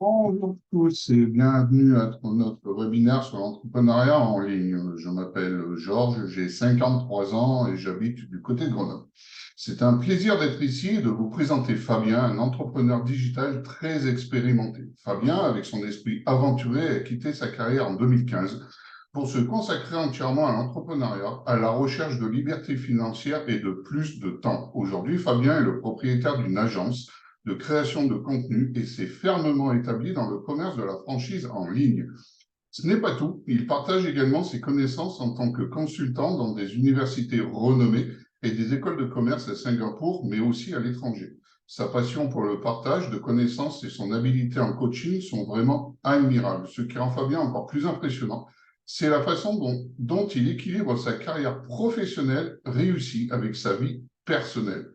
Bonjour à tous et bienvenue à notre webinaire sur l'entrepreneuriat en ligne. Je m'appelle Georges, j'ai 53 ans et j'habite du côté de Grenoble. C'est un plaisir d'être ici et de vous présenter Fabien, un entrepreneur digital très expérimenté. Fabien, avec son esprit aventuré, a quitté sa carrière en 2015 pour se consacrer entièrement à l'entrepreneuriat, à la recherche de liberté financière et de plus de temps. Aujourd'hui, Fabien est le propriétaire d'une agence de création de contenu et s'est fermement établi dans le commerce de la franchise en ligne. Ce n'est pas tout, il partage également ses connaissances en tant que consultant dans des universités renommées et des écoles de commerce à Singapour, mais aussi à l'étranger. Sa passion pour le partage de connaissances et son habileté en coaching sont vraiment admirables. Ce qui rend Fabien encore plus impressionnant, c'est la façon dont il équilibre sa carrière professionnelle réussie avec sa vie personnelle.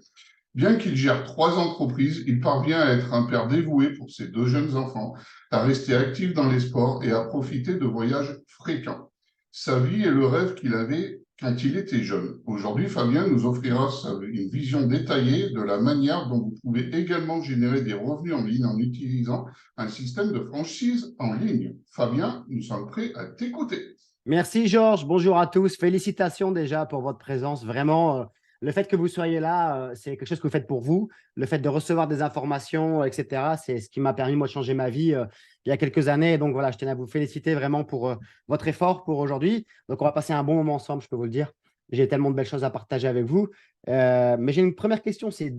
Bien qu'il gère 3 entreprises, il parvient à être un père dévoué pour ses 2 jeunes enfants, à rester actif dans les sports et à profiter de voyages fréquents. Sa vie est le rêve qu'il avait quand il était jeune. Aujourd'hui, Fabien nous offrira une vision détaillée de la manière dont vous pouvez également générer des revenus en ligne en utilisant un système de franchise en ligne. Fabien, nous sommes prêts à t'écouter. Merci Georges, bonjour à tous. Félicitations déjà pour votre présence. Vraiment, le fait que vous soyez là, c'est quelque chose que vous faites pour vous. Le fait de recevoir des informations, etc., c'est ce qui m'a permis moi de changer ma vie il y a quelques années. Donc voilà, je tenais à vous féliciter vraiment pour votre effort pour aujourd'hui. Donc on va passer un bon moment ensemble, je peux vous le dire. J'ai tellement de belles choses à partager avec vous. Mais j'ai une première question, c'est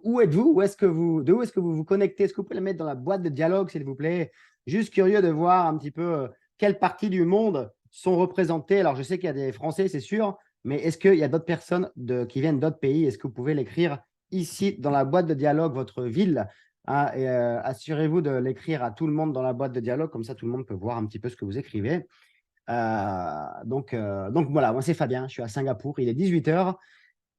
où êtes-vous? De où est-ce que vous vous connectez? Est-ce que vous pouvez la mettre dans la boîte de dialogue, s'il vous plaît? Juste curieux de voir un petit peu quelle partie du monde sont représentés. Alors, je sais qu'il y a des Français, c'est sûr, mais est-ce qu'il y a d'autres personnes qui viennent d'autres pays? Est-ce que vous pouvez l'écrire ici dans la boîte de dialogue, votre ville? Assurez-vous de l'écrire à tout le monde dans la boîte de dialogue, comme ça tout le monde peut voir un petit peu ce que vous écrivez. Donc voilà, moi c'est Fabien, je suis à Singapour, il est 18h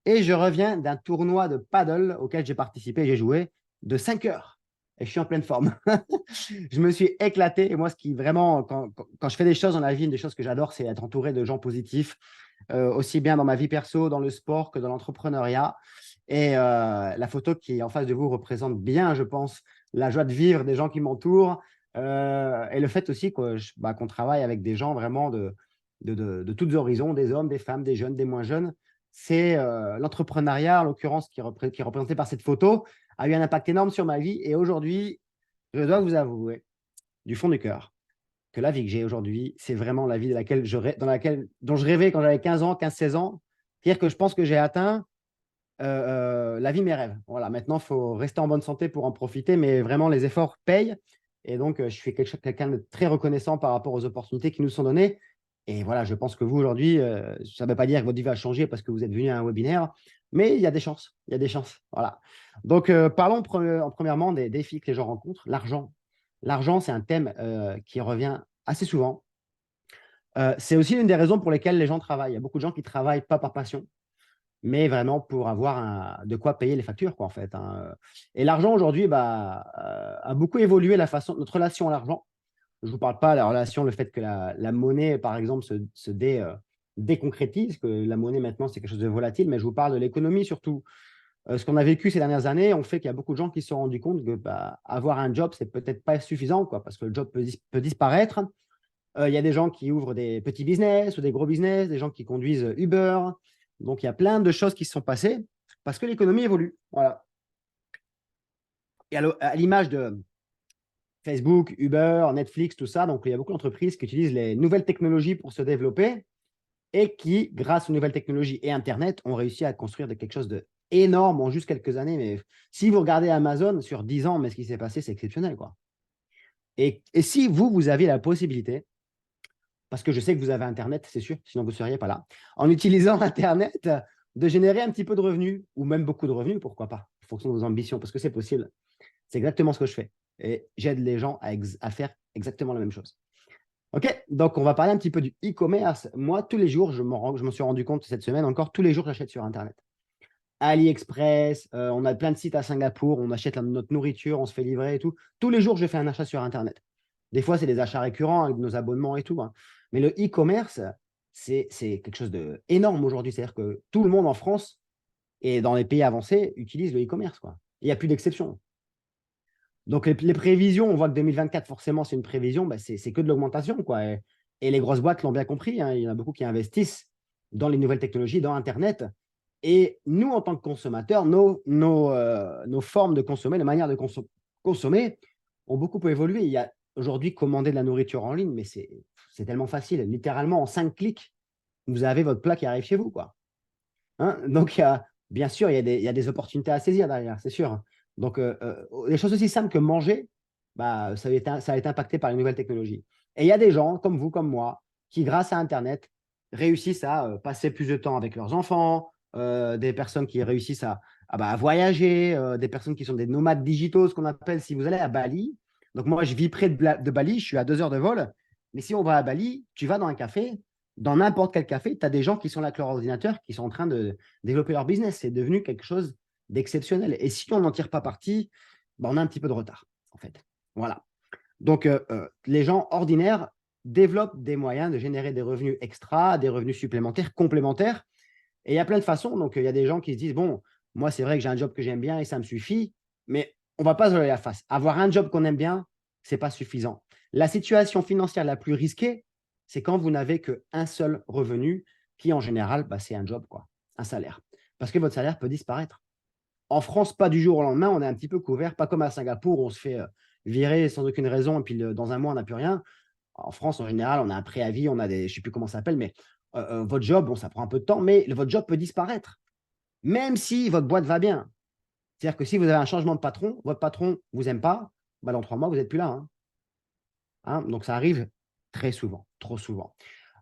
et je reviens d'un tournoi de paddle auquel j'ai participé, j'ai joué de 5 heures et je suis en pleine forme. Je me suis éclaté. Et moi, ce qui vraiment, quand je fais des choses dans la vie, une des choses que j'adore, c'est être entouré de gens positifs, aussi bien dans ma vie perso, dans le sport que dans l'entrepreneuriat. Et la photo qui est en face de vous représente bien, je pense, la joie de vivre des gens qui m'entourent et le fait aussi qu'on travaille avec des gens vraiment de tous horizons, des hommes, des femmes, des jeunes, des moins jeunes. C'est l'entrepreneuriat, en l'occurrence, qui est représenté par cette photo, a eu un impact énorme sur ma vie. Et aujourd'hui, je dois vous avouer, du fond du cœur, que la vie que j'ai aujourd'hui, c'est vraiment la vie dont je rêvais quand j'avais 15 ans, 15-16 ans. C'est-à-dire que je pense que j'ai atteint la vie de mes rêves. Voilà, maintenant, il faut rester en bonne santé pour en profiter, mais vraiment, les efforts payent. Et donc, je suis quelqu'un de très reconnaissant par rapport aux opportunités qui nous sont données. Et voilà, je pense que vous, aujourd'hui, ça ne veut pas dire que votre vie va changer parce que vous êtes venu à un webinaire, mais il y a des chances. Il y a des chances. Voilà. Donc, parlons premièrement des défis que les gens rencontrent. L'argent. L'argent, c'est un thème qui revient assez souvent. C'est aussi une des raisons pour lesquelles les gens travaillent. Il y a beaucoup de gens qui travaillent pas par passion, mais vraiment pour avoir de quoi payer les factures, quoi, en fait, hein. Et l'argent, aujourd'hui, a beaucoup évolué notre relation à l'argent. Je ne vous parle pas de la relation, le fait que la monnaie, par exemple, se déconcrétise, que la monnaie, maintenant, c'est quelque chose de volatile, mais je vous parle de l'économie surtout. Ce qu'on a vécu ces dernières années, on fait qu'il y a beaucoup de gens qui se sont rendus compte que avoir un job, c'est peut-être pas suffisant, quoi, parce que le job peut disparaître. Il y a des gens qui ouvrent des petits business ou des gros business, des gens qui conduisent Uber. Donc, il y a plein de choses qui se sont passées parce que l'économie évolue. Voilà. Et à l'image de Facebook, Uber, Netflix, tout ça, donc il y a beaucoup d'entreprises qui utilisent les nouvelles technologies pour se développer et qui, grâce aux nouvelles technologies et Internet, ont réussi à construire quelque chose d'énorme en juste quelques années. Mais si vous regardez Amazon sur 10 ans, mais ce qui s'est passé, c'est exceptionnel, quoi. Et si vous avez la possibilité, parce que je sais que vous avez Internet, c'est sûr, sinon vous ne seriez pas là, en utilisant Internet, de générer un petit peu de revenus, ou même beaucoup de revenus, pourquoi pas, en fonction de vos ambitions, parce que c'est possible. C'est exactement ce que je fais. Et j'aide les gens à faire exactement la même chose. OK, donc on va parler un petit peu du e-commerce. Moi, tous les jours, je me suis rendu compte cette semaine encore, tous les jours, j'achète sur Internet. AliExpress, on a plein de sites à Singapour, on achète notre nourriture, on se fait livrer et tout. Tous les jours, je fais un achat sur Internet. Des fois, c'est des achats récurrents avec nos abonnements et tout, hein. Mais le e-commerce, c'est quelque chose d'énorme aujourd'hui. C'est-à-dire que tout le monde en France et dans les pays avancés utilise le e-commerce, quoi. Il n'y a plus d'exception. Donc, les prévisions, on voit que 2024, forcément, c'est une prévision, bah, c'est que de l'augmentation, quoi. Et les grosses boîtes l'ont bien compris, hein. Il y en a beaucoup qui investissent dans les nouvelles technologies, dans Internet. Et nous, en tant que consommateurs, nos formes de consommer, les manières de consommer ont beaucoup évolué. Il y a aujourd'hui commander de la nourriture en ligne, mais c'est tellement facile. Littéralement, en 5 clics, vous avez votre plat qui arrive chez vous, quoi. Hein. Donc, bien sûr, il y a des opportunités à saisir derrière, c'est sûr. Donc, les choses aussi simples que manger, bah, ça va être impacté par les nouvelles technologies. Et il y a des gens, comme vous, comme moi, qui, grâce à Internet, réussissent à passer plus de temps avec leurs enfants, des personnes qui réussissent à voyager, des personnes qui sont des nomades digitaux, ce qu'on appelle, si vous allez à Bali. Donc, moi, je vis près de Bali, je suis à 2 heures de vol. Mais si on va à Bali, tu vas dans un café, dans n'importe quel café, tu as des gens qui sont là avec leur ordinateur, qui sont en train de développer leur business. C'est devenu quelque chose d'exceptionnel. Et si on n'en tire pas parti, bah, on a un petit peu de retard, en fait. Voilà. Donc, les gens ordinaires développent des moyens de générer des revenus extra, des revenus supplémentaires, complémentaires. Et il y a plein de façons. Donc, il y a des gens qui se disent, bon, moi, c'est vrai que j'ai un job que j'aime bien et ça me suffit, mais on ne va pas se voiler la face. Avoir un job qu'on aime bien, ce n'est pas suffisant. La situation financière la plus risquée, c'est quand vous n'avez qu'un seul revenu, qui en général, bah, c'est un job, quoi, un salaire. Parce que votre salaire peut disparaître. En France, pas du jour au lendemain, on est un petit peu couvert, pas comme à Singapour, où on se fait virer sans aucune raison, et puis dans un mois, on n'a plus rien. En France, en général, on a un préavis, on a des, je ne sais plus comment ça s'appelle, mais votre job, bon, ça prend un peu de temps, mais votre job peut disparaître, même si votre boîte va bien. C'est-à-dire que si vous avez un changement de patron, votre patron ne vous aime pas, bah, dans 3 mois, vous n'êtes plus là. Hein. Donc, ça arrive très souvent, trop souvent.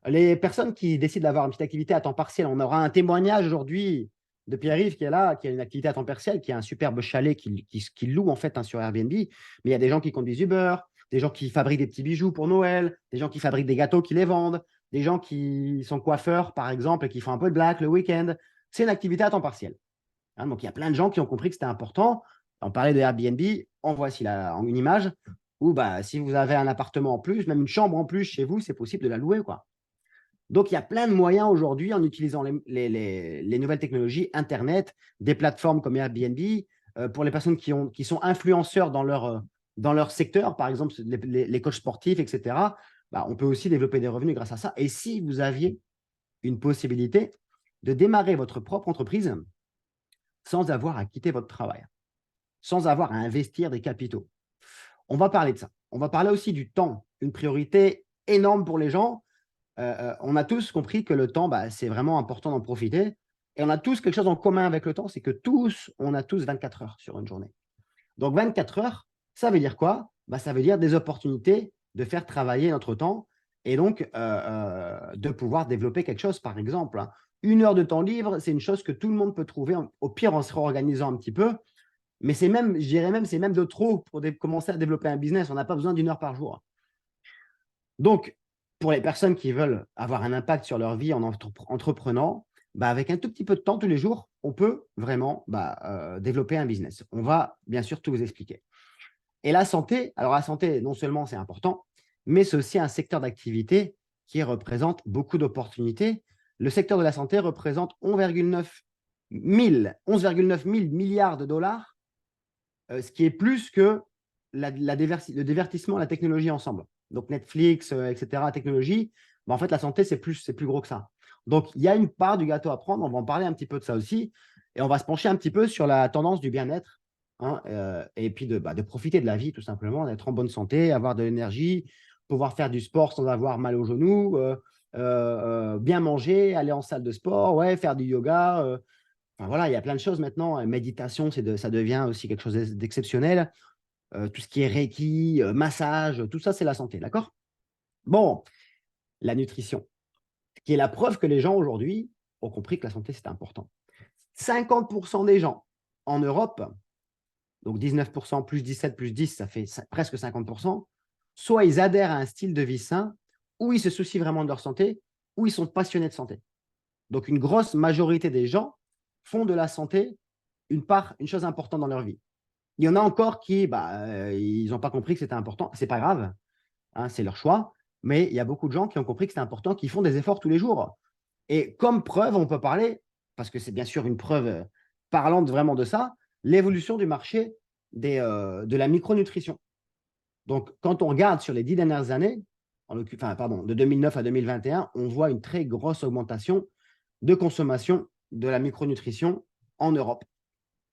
Les personnes qui décident d'avoir une petite activité à temps partiel, on aura un témoignage aujourd'hui de Pierre-Yves qui est là, qui a une activité à temps partiel, qui a un superbe chalet qui loue en fait sur Airbnb. Mais il y a des gens qui conduisent Uber, des gens qui fabriquent des petits bijoux pour Noël, des gens qui fabriquent des gâteaux qui les vendent, des gens qui sont coiffeurs, par exemple, et qui font un peu de black le week-end. C'est une activité à temps partiel. Hein, donc, il y a plein de gens qui ont compris que c'était important. On parlait de Airbnb, en voici une image où bah, si vous avez un appartement en plus, même une chambre en plus chez vous, c'est possible de la louer, quoi. Donc, il y a plein de moyens aujourd'hui en utilisant les nouvelles technologies, Internet, des plateformes comme Airbnb, pour les personnes qui sont influenceurs dans leur secteur, par exemple les coachs sportifs, etc. Bah, on peut aussi développer des revenus grâce à ça. Et si vous aviez une possibilité de démarrer votre propre entreprise sans avoir à quitter votre travail, sans avoir à investir des capitaux, on va parler de ça. On va parler aussi du temps, une priorité énorme pour les gens. On a tous compris que le temps, bah, c'est vraiment important d'en profiter. Et on a tous quelque chose en commun avec le temps, c'est que on a tous 24 heures sur une journée. Donc, 24 heures, ça veut dire quoi? Bah, ça veut dire des opportunités de faire travailler notre temps et donc de pouvoir développer quelque chose, par exemple. 1 heure de temps libre, c'est une chose que tout le monde peut trouver, au pire en se réorganisant un petit peu. Mais c'est même, je dirais même, c'est même de trop pour commencer à développer un business. On n'a pas besoin d'1 heure par jour. Donc, pour les personnes qui veulent avoir un impact sur leur vie en entreprenant, bah, avec un tout petit peu de temps tous les jours, on peut vraiment développer un business. On va bien sûr tout vous expliquer. Et la santé, alors la santé, non seulement c'est important, mais c'est aussi un secteur d'activité qui représente beaucoup d'opportunités. Le secteur de la santé représente 11,9 000 milliards de dollars, ce qui est plus que le divertissement et la technologie ensemble. Donc Netflix, etc., technologie, bah, en fait, la santé, c'est plus gros que ça. Donc, il y a une part du gâteau à prendre. On va en parler un petit peu de ça aussi. Et on va se pencher un petit peu sur la tendance du bien-être, hein, et puis de profiter de la vie, tout simplement, d'être en bonne santé, avoir de l'énergie, pouvoir faire du sport sans avoir mal aux genoux, bien manger, aller en salle de sport, ouais, faire du yoga. Enfin, voilà, il y a plein de choses maintenant. Méditation, ça devient aussi quelque chose d'exceptionnel. Tout ce qui est Reiki, massage, tout ça, c'est la santé, d'accord? Bon, la nutrition, qui est la preuve que les gens aujourd'hui ont compris que la santé, c'était important. 50% des gens en Europe, donc 19% plus 17 plus 10, ça fait presque 50%, soit ils adhèrent à un style de vie sain, ou ils se soucient vraiment de leur santé, ou ils sont passionnés de santé. Donc, une grosse majorité des gens font de la santé une chose importante dans leur vie. Il y en a encore qui, ils n'ont pas compris que c'était important. Ce n'est pas grave, hein, c'est leur choix. Mais il y a beaucoup de gens qui ont compris que c'était important, qui font des efforts tous les jours. Et comme preuve, on peut parler, parce que c'est bien sûr une preuve parlante vraiment de ça, l'évolution du marché de la micronutrition. Donc, quand on regarde sur les 10 dernières années, de 2009 à 2021, on voit une très grosse augmentation de consommation de la micronutrition en Europe.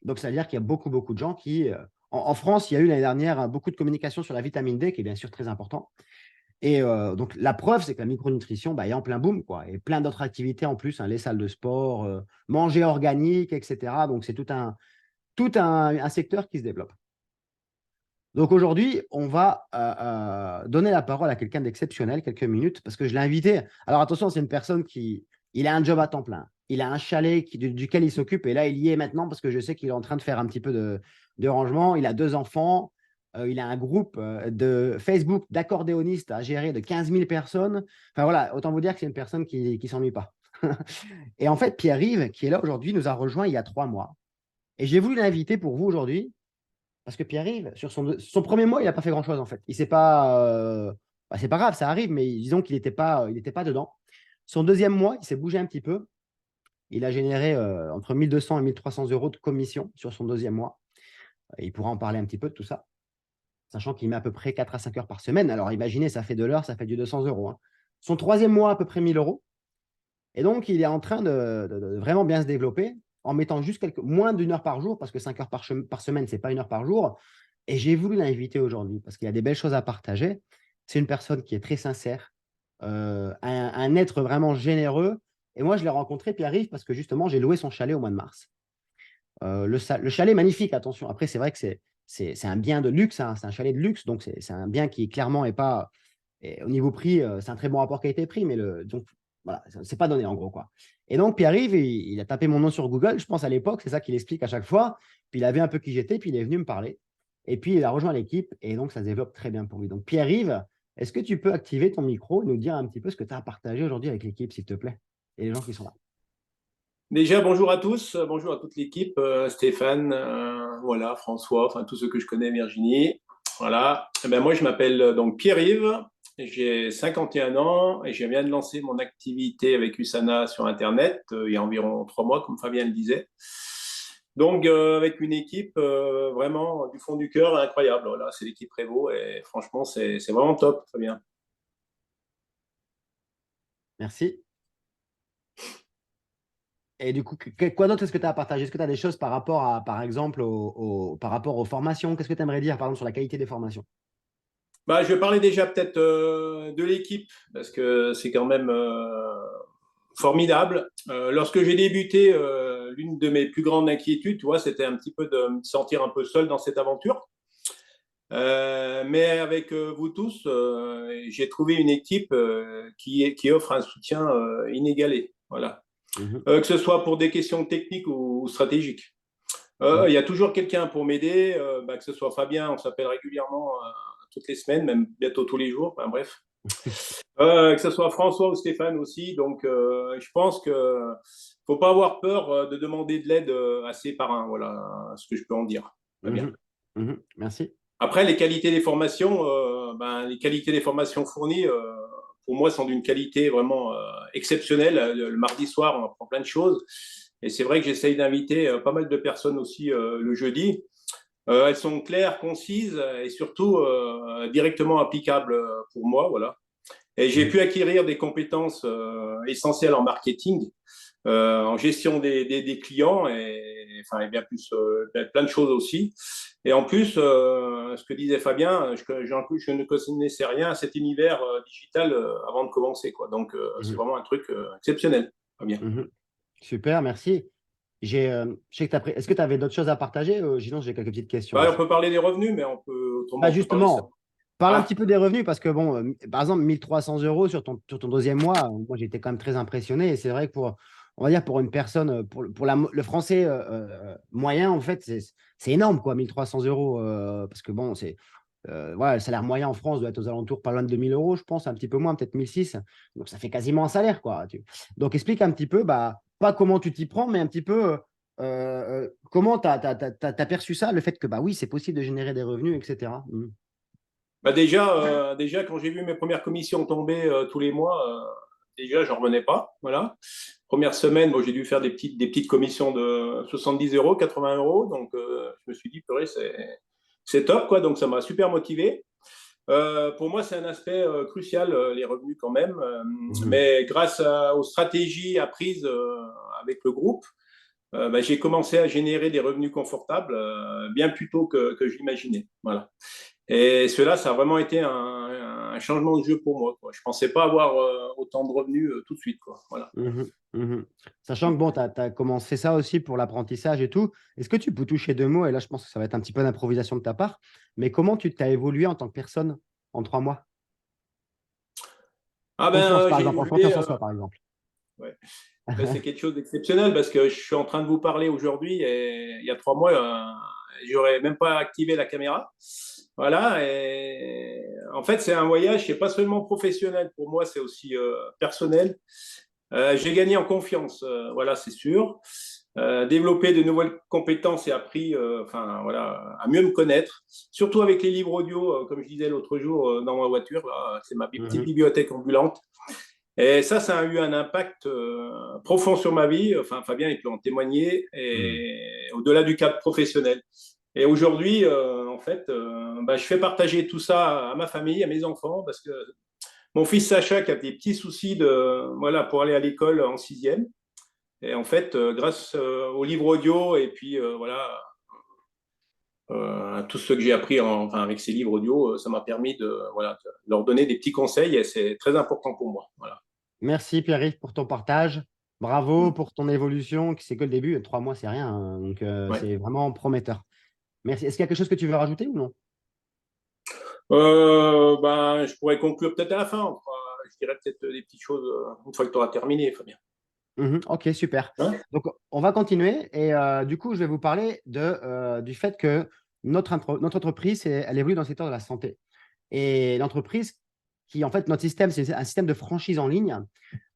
Donc, c'est-à-dire qu'il y a beaucoup, beaucoup de gens qui… en France, il y a eu l'année dernière beaucoup de communication sur la vitamine D, qui est bien sûr très important. Et donc, la preuve, c'est que la micronutrition est en plein boom, quoi, et plein d'autres activités en plus, les salles de sport, manger organique, etc. Donc, c'est tout un secteur qui se développe. Donc aujourd'hui, on va donner la parole à quelqu'un d'exceptionnel, quelques minutes, parce que je l'ai invité. Alors attention, c'est une personne il a un job à temps plein. Il a un chalet duquel il s'occupe, et là, il y est maintenant parce que je sais qu'il est en train de faire un petit peu de rangement. Il a 2 enfants. Il a un groupe de Facebook d'accordéonistes à gérer de 15 000 personnes. Enfin voilà, autant vous dire que c'est une personne qui ne s'ennuie pas. Et en fait, Pierre-Yves, qui est là aujourd'hui, nous a rejoint il y a 3 mois. Et j'ai voulu l'inviter pour vous aujourd'hui parce que Pierre-Yves, sur son premier mois, il n'a pas fait grand-chose en fait. Il sait pas. C'est pas grave, ça arrive, mais disons qu'il n'était pas dedans. Son deuxième mois, il s'est bougé un petit peu. Il a généré entre 1 200 et 1 300 euros de commission sur son deuxième mois. Et il pourra en parler un petit peu de tout ça, sachant qu'il met à peu près 4 à 5 heures par semaine. Alors imaginez, ça fait de l'heure, ça fait du 200 euros. Hein. Son troisième mois, à peu près 1 000 euros. Et donc, il est en train de vraiment bien se développer en mettant juste moins d'1 heure par jour, parce que 5 heures par semaine, ce n'est pas 1 heure par jour. Et j'ai voulu l'inviter aujourd'hui parce qu'il a des belles choses à partager. C'est une personne qui est très sincère, un être vraiment généreux. Et moi, je l'ai rencontré, Pierre-Yves, parce que justement, j'ai loué son chalet au mois de mars. Le chalet est magnifique, attention. Après, c'est vrai que c'est un bien de luxe, hein, c'est un chalet de luxe, donc c'est un bien qui clairement n'est pas… au niveau prix, c'est un très bon rapport qualité-prix, mais donc, voilà, c'est pas donné en gros, quoi. Et donc, Pierre-Yves, il a tapé mon nom sur Google, je pense à l'époque, c'est ça qu'il explique à chaque fois. Puis il avait un peu qui j'étais, puis il est venu me parler. Et puis il a rejoint l'équipe, et donc ça se développe très bien pour lui. Donc, Pierre-Yves, est-ce que tu peux activer ton micro et nous dire un petit peu ce que tu as à partager aujourd'hui avec l'équipe, s'il te plaît, et les gens qui sont là? Déjà, bonjour à tous, bonjour à toute l'équipe, Stéphane, voilà, François, enfin tous ceux que je connais, Virginie. Voilà. Eh ben, moi, je m'appelle donc Pierre-Yves, j'ai 51 ans et je viens de lancer mon activité avec Usana sur Internet il y a environ 3 mois, comme Fabien le disait. Donc, avec une équipe vraiment du fond du cœur incroyable. Voilà, c'est l'équipe Prévost et franchement, c'est vraiment top, Fabien. Merci. Et du coup, quoi d'autre est-ce que tu as à partager? Est-ce que tu as des choses par rapport par exemple, par rapport aux formations? Qu'est-ce que tu aimerais dire, par exemple, sur la qualité des formations? Bah, je vais parler déjà peut-être de l'équipe, parce que c'est quand même formidable. Lorsque j'ai débuté, l'une de mes plus grandes inquiétudes, tu vois, c'était un petit peu de me sentir un peu seul dans cette aventure. Mais avec vous tous, j'ai trouvé une équipe qui offre un soutien inégalé. Voilà. Que ce soit pour des questions techniques ou stratégiques. Il y a toujours quelqu'un pour m'aider, que ce soit Fabien, on s'appelle régulièrement toutes les semaines, même bientôt tous les jours, enfin, bref. Que ce soit François ou Stéphane aussi. Donc, je pense qu'il ne faut pas avoir peur de demander de l'aide à ses parrains. Voilà ce que je peux en dire. Bien. Merci. Après, les qualités des formations, les qualités des formations fournies, pour moi, sont d'une qualité vraiment exceptionnelle. Le mardi soir, on apprend plein de choses. Et c'est vrai que j'essaye d'inviter pas mal de personnes aussi le jeudi. Elles sont claires, concises et surtout directement applicables pour moi. Voilà. Et j'ai pu acquérir des compétences essentielles en marketing, en gestion des clients et bien plus plein de choses aussi. Et en plus, ce que disait Fabien, je ne connaissais rien à cet univers digital avant de commencer, quoi. Donc, c'est vraiment un truc exceptionnel, Fabien. Super, merci. Je sais que est-ce que tu avais d'autres choses à partager? Sinon, j'ai quelques petites questions. On peut parler des revenus, mais on peut autrement. Justement, parle un petit peu des revenus parce que, bon, par exemple, 1 300 euros sur ton deuxième mois, moi, j'étais quand même très impressionné. Et c'est vrai que on va dire pour une personne, pour le français moyen, en fait, c'est énorme, quoi, 1 300 euros. Parce que, bon, voilà, le salaire moyen en France doit être aux alentours pas loin de 2 000 euros, je pense, un petit peu moins, peut-être 1 600. Donc, ça fait quasiment un salaire, quoi. Donc, explique un petit peu, pas comment tu t'y prends, mais un petit peu comment tu as perçu ça, le fait que, oui, c'est possible de générer des revenus, etc. Déjà, quand j'ai vu mes premières commissions tomber tous les mois, déjà, j'en revenais pas. Voilà. Première semaine, j'ai dû faire des petites commissions de 70 euros, 80 euros. Donc, je me suis dit, purée, c'est top, quoi. Donc, ça m'a super motivé. Pour moi, c'est un aspect crucial, les revenus quand même. Mais grâce aux stratégies apprises avec le groupe, j'ai commencé à générer des revenus confortables bien plus tôt que je l'imaginais. Voilà. Et cela, ça a vraiment été un changement de jeu pour moi, quoi. Je ne pensais pas avoir autant de revenus tout de suite, quoi. Voilà. Sachant que bon, tu as commencé ça aussi pour l'apprentissage et tout. Est-ce que tu peux toucher deux mots? Et là, je pense que ça va être un petit peu d'improvisation de ta part. Mais comment tu t'as évolué en tant que personne en 3 mois? Ah Confiance, ben, par j'ai exemple, en évolué. confiance en soi, par exemple. Ouais. Ben, c'est quelque chose d'exceptionnel parce que je suis en train de vous parler aujourd'hui et il y a 3 mois, j'aurais même pas activé la caméra. Voilà. Et en fait, c'est un voyage qui n'est pas seulement professionnel. Pour moi, c'est aussi personnel. J'ai gagné en confiance, voilà, c'est sûr. Développé de nouvelles compétences et appris voilà, à mieux me connaître, surtout avec les livres audio, comme je disais l'autre jour dans ma voiture. C'est ma petite bibliothèque ambulante. Et ça a eu un impact profond sur ma vie. Enfin, Fabien, il peut en témoigner, et au-delà du cadre professionnel. Et aujourd'hui, en fait, je fais partager tout ça à ma famille, à mes enfants, parce que mon fils Sacha qui a des petits soucis voilà, pour aller à l'école en 6e. Et en fait, grâce aux livres audio et puis voilà, à tout ce que j'ai appris avec ces livres audio, ça m'a permis voilà, de leur donner des petits conseils et c'est très important pour moi. Voilà. Merci Pierre-Yves pour ton partage. Bravo pour ton évolution, c'est que le début. 3 mois, c'est rien, hein. Donc, Ouais. c'est vraiment prometteur. Merci. Est-ce qu'il y a quelque chose que tu veux rajouter ou non? Je pourrais conclure peut-être à la fin. Je dirais peut-être des petites choses une fois que tu auras terminé, Fabien. Ok, super. Hein? Donc, on va continuer. Et du coup, je vais vous parler du fait que notre entreprise, elle évolue dans le secteur de la santé. Et l'entreprise qui, en fait, notre système, c'est un système de franchise en ligne,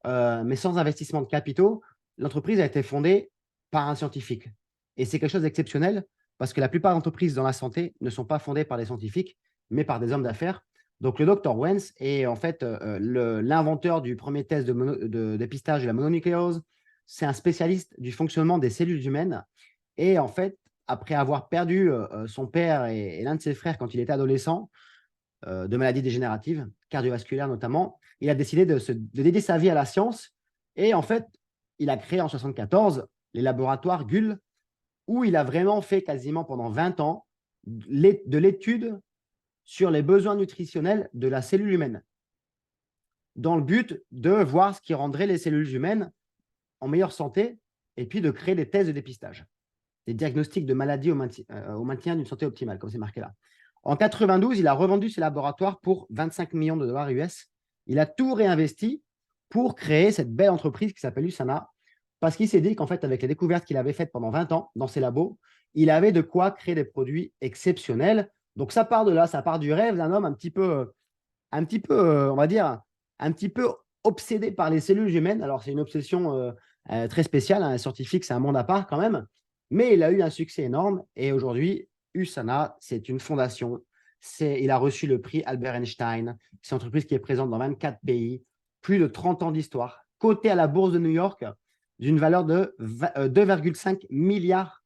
mais sans investissement de capitaux. L'entreprise a été fondée par un scientifique. Et c'est quelque chose d'exceptionnel parce que la plupart des entreprises dans la santé ne sont pas fondées par des scientifiques, mais par des hommes d'affaires. Donc, le docteur Wentz est en fait l'inventeur du premier test de dépistage de la mononucléose. C'est un spécialiste du fonctionnement des cellules humaines. Et en fait, après avoir perdu son père et l'un de ses frères quand il était adolescent, de maladies dégénératives, cardiovasculaires notamment, il a décidé de dédier sa vie à la science. Et en fait, il a créé en 1974 les laboratoires Gull, où il a vraiment fait quasiment pendant 20 ans de l'étude sur les besoins nutritionnels de la cellule humaine, dans le but de voir ce qui rendrait les cellules humaines en meilleure santé et puis de créer des tests de dépistage, des diagnostics de maladies au maintien d'une santé optimale, comme c'est marqué là. En 92, il a revendu ses laboratoires pour 25 millions de dollars US. Il a tout réinvesti pour créer cette belle entreprise qui s'appelle USANA, parce qu'il s'est dit qu'en fait, avec les découvertes qu'il avait faites pendant 20 ans dans ses labos, il avait de quoi créer des produits exceptionnels. Donc, ça part de là, ça part du rêve d'un homme un petit peu, on va dire, un petit peu obsédé par les cellules humaines. Alors, c'est une obsession très spéciale, hein. Un scientifique, c'est un monde à part quand même. Mais il a eu un succès énorme et aujourd'hui, USANA, c'est une fondation. Il a reçu le prix Albert Einstein. C'est une entreprise qui est présente dans 24 pays, plus de 30 ans d'histoire, cotée à la bourse de New York d'une valeur de 2,5 milliards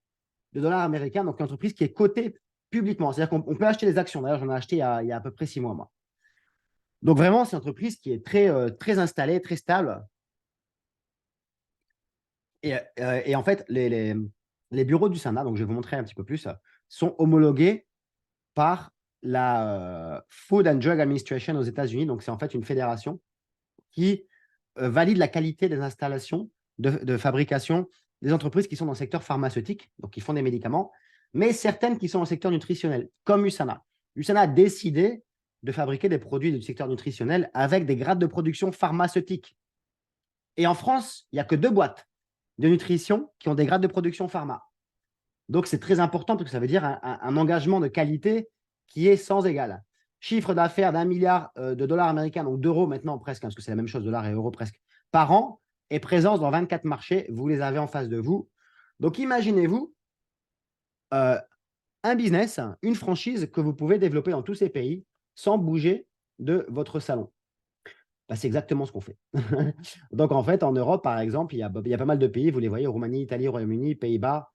de dollars américains. Donc, une entreprise qui est cotée publiquement. C'est-à-dire qu'on peut acheter des actions. D'ailleurs, j'en ai acheté il y a à peu près 6 mois, moi. Donc, vraiment, c'est une entreprise qui est très installée, très stable. Et en fait, les bureaux du Sana, donc je vais vous montrer un petit peu plus, sont homologués par la Food and Drug Administration aux États-Unis. Donc, c'est en fait une fédération qui valide la qualité des installations de fabrication des entreprises qui sont dans le secteur pharmaceutique, donc qui font des médicaments, mais certaines qui sont dans le secteur nutritionnel, comme USANA. USANA a décidé de fabriquer des produits du secteur nutritionnel avec des grades de production pharmaceutique. Et en France, il n'y a que 2 boîtes de nutrition qui ont des grades de production pharma. Donc, c'est très important parce que ça veut dire un engagement de qualité qui est sans égal. Chiffre d'affaires d'1 milliard de dollars américains, donc d'euros maintenant presque, hein, parce que c'est la même chose, dollars et euros presque, par an, et présence dans 24 marchés. Vous les avez en face de vous. Donc, imaginez-vous un business, une franchise que vous pouvez développer dans tous ces pays sans bouger de votre salon. C'est exactement ce qu'on fait. Donc, en fait, en Europe, par exemple, il y a pas mal de pays, vous les voyez, Roumanie, Italie, Royaume-Uni, Pays-Bas,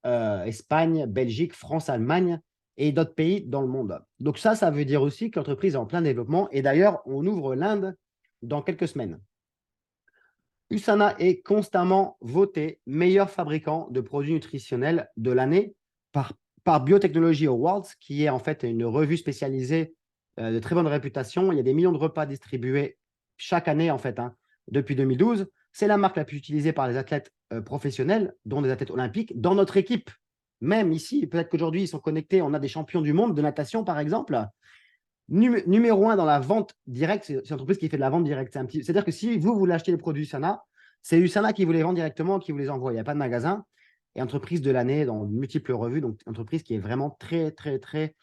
Espagne, Belgique, France, Allemagne. et d'autres pays dans le monde. Donc ça veut dire aussi que l'entreprise est en plein développement. Et d'ailleurs, on ouvre l'Inde dans quelques semaines. USANA est constamment voté meilleur fabricant de produits nutritionnels de l'année par Biotechnology Awards, qui est en fait une revue spécialisée de très bonne réputation. Il y a des millions de repas distribués chaque année, en fait, depuis 2012. C'est la marque la plus utilisée par les athlètes professionnels, dont des athlètes olympiques, dans notre équipe. Même ici, peut-être qu'aujourd'hui, ils sont connectés. On a des champions du monde de natation, par exemple. Numéro 1 dans la vente directe, c'est une entreprise qui fait de la vente directe. C'est-à-dire que si vous voulez acheter les produits USANA, c'est USANA qui vous les vend directement, qui vous les envoie. Il n'y a pas de magasin. Et entreprise de l'année dans multiples revues. Donc, entreprise qui est vraiment très, très, très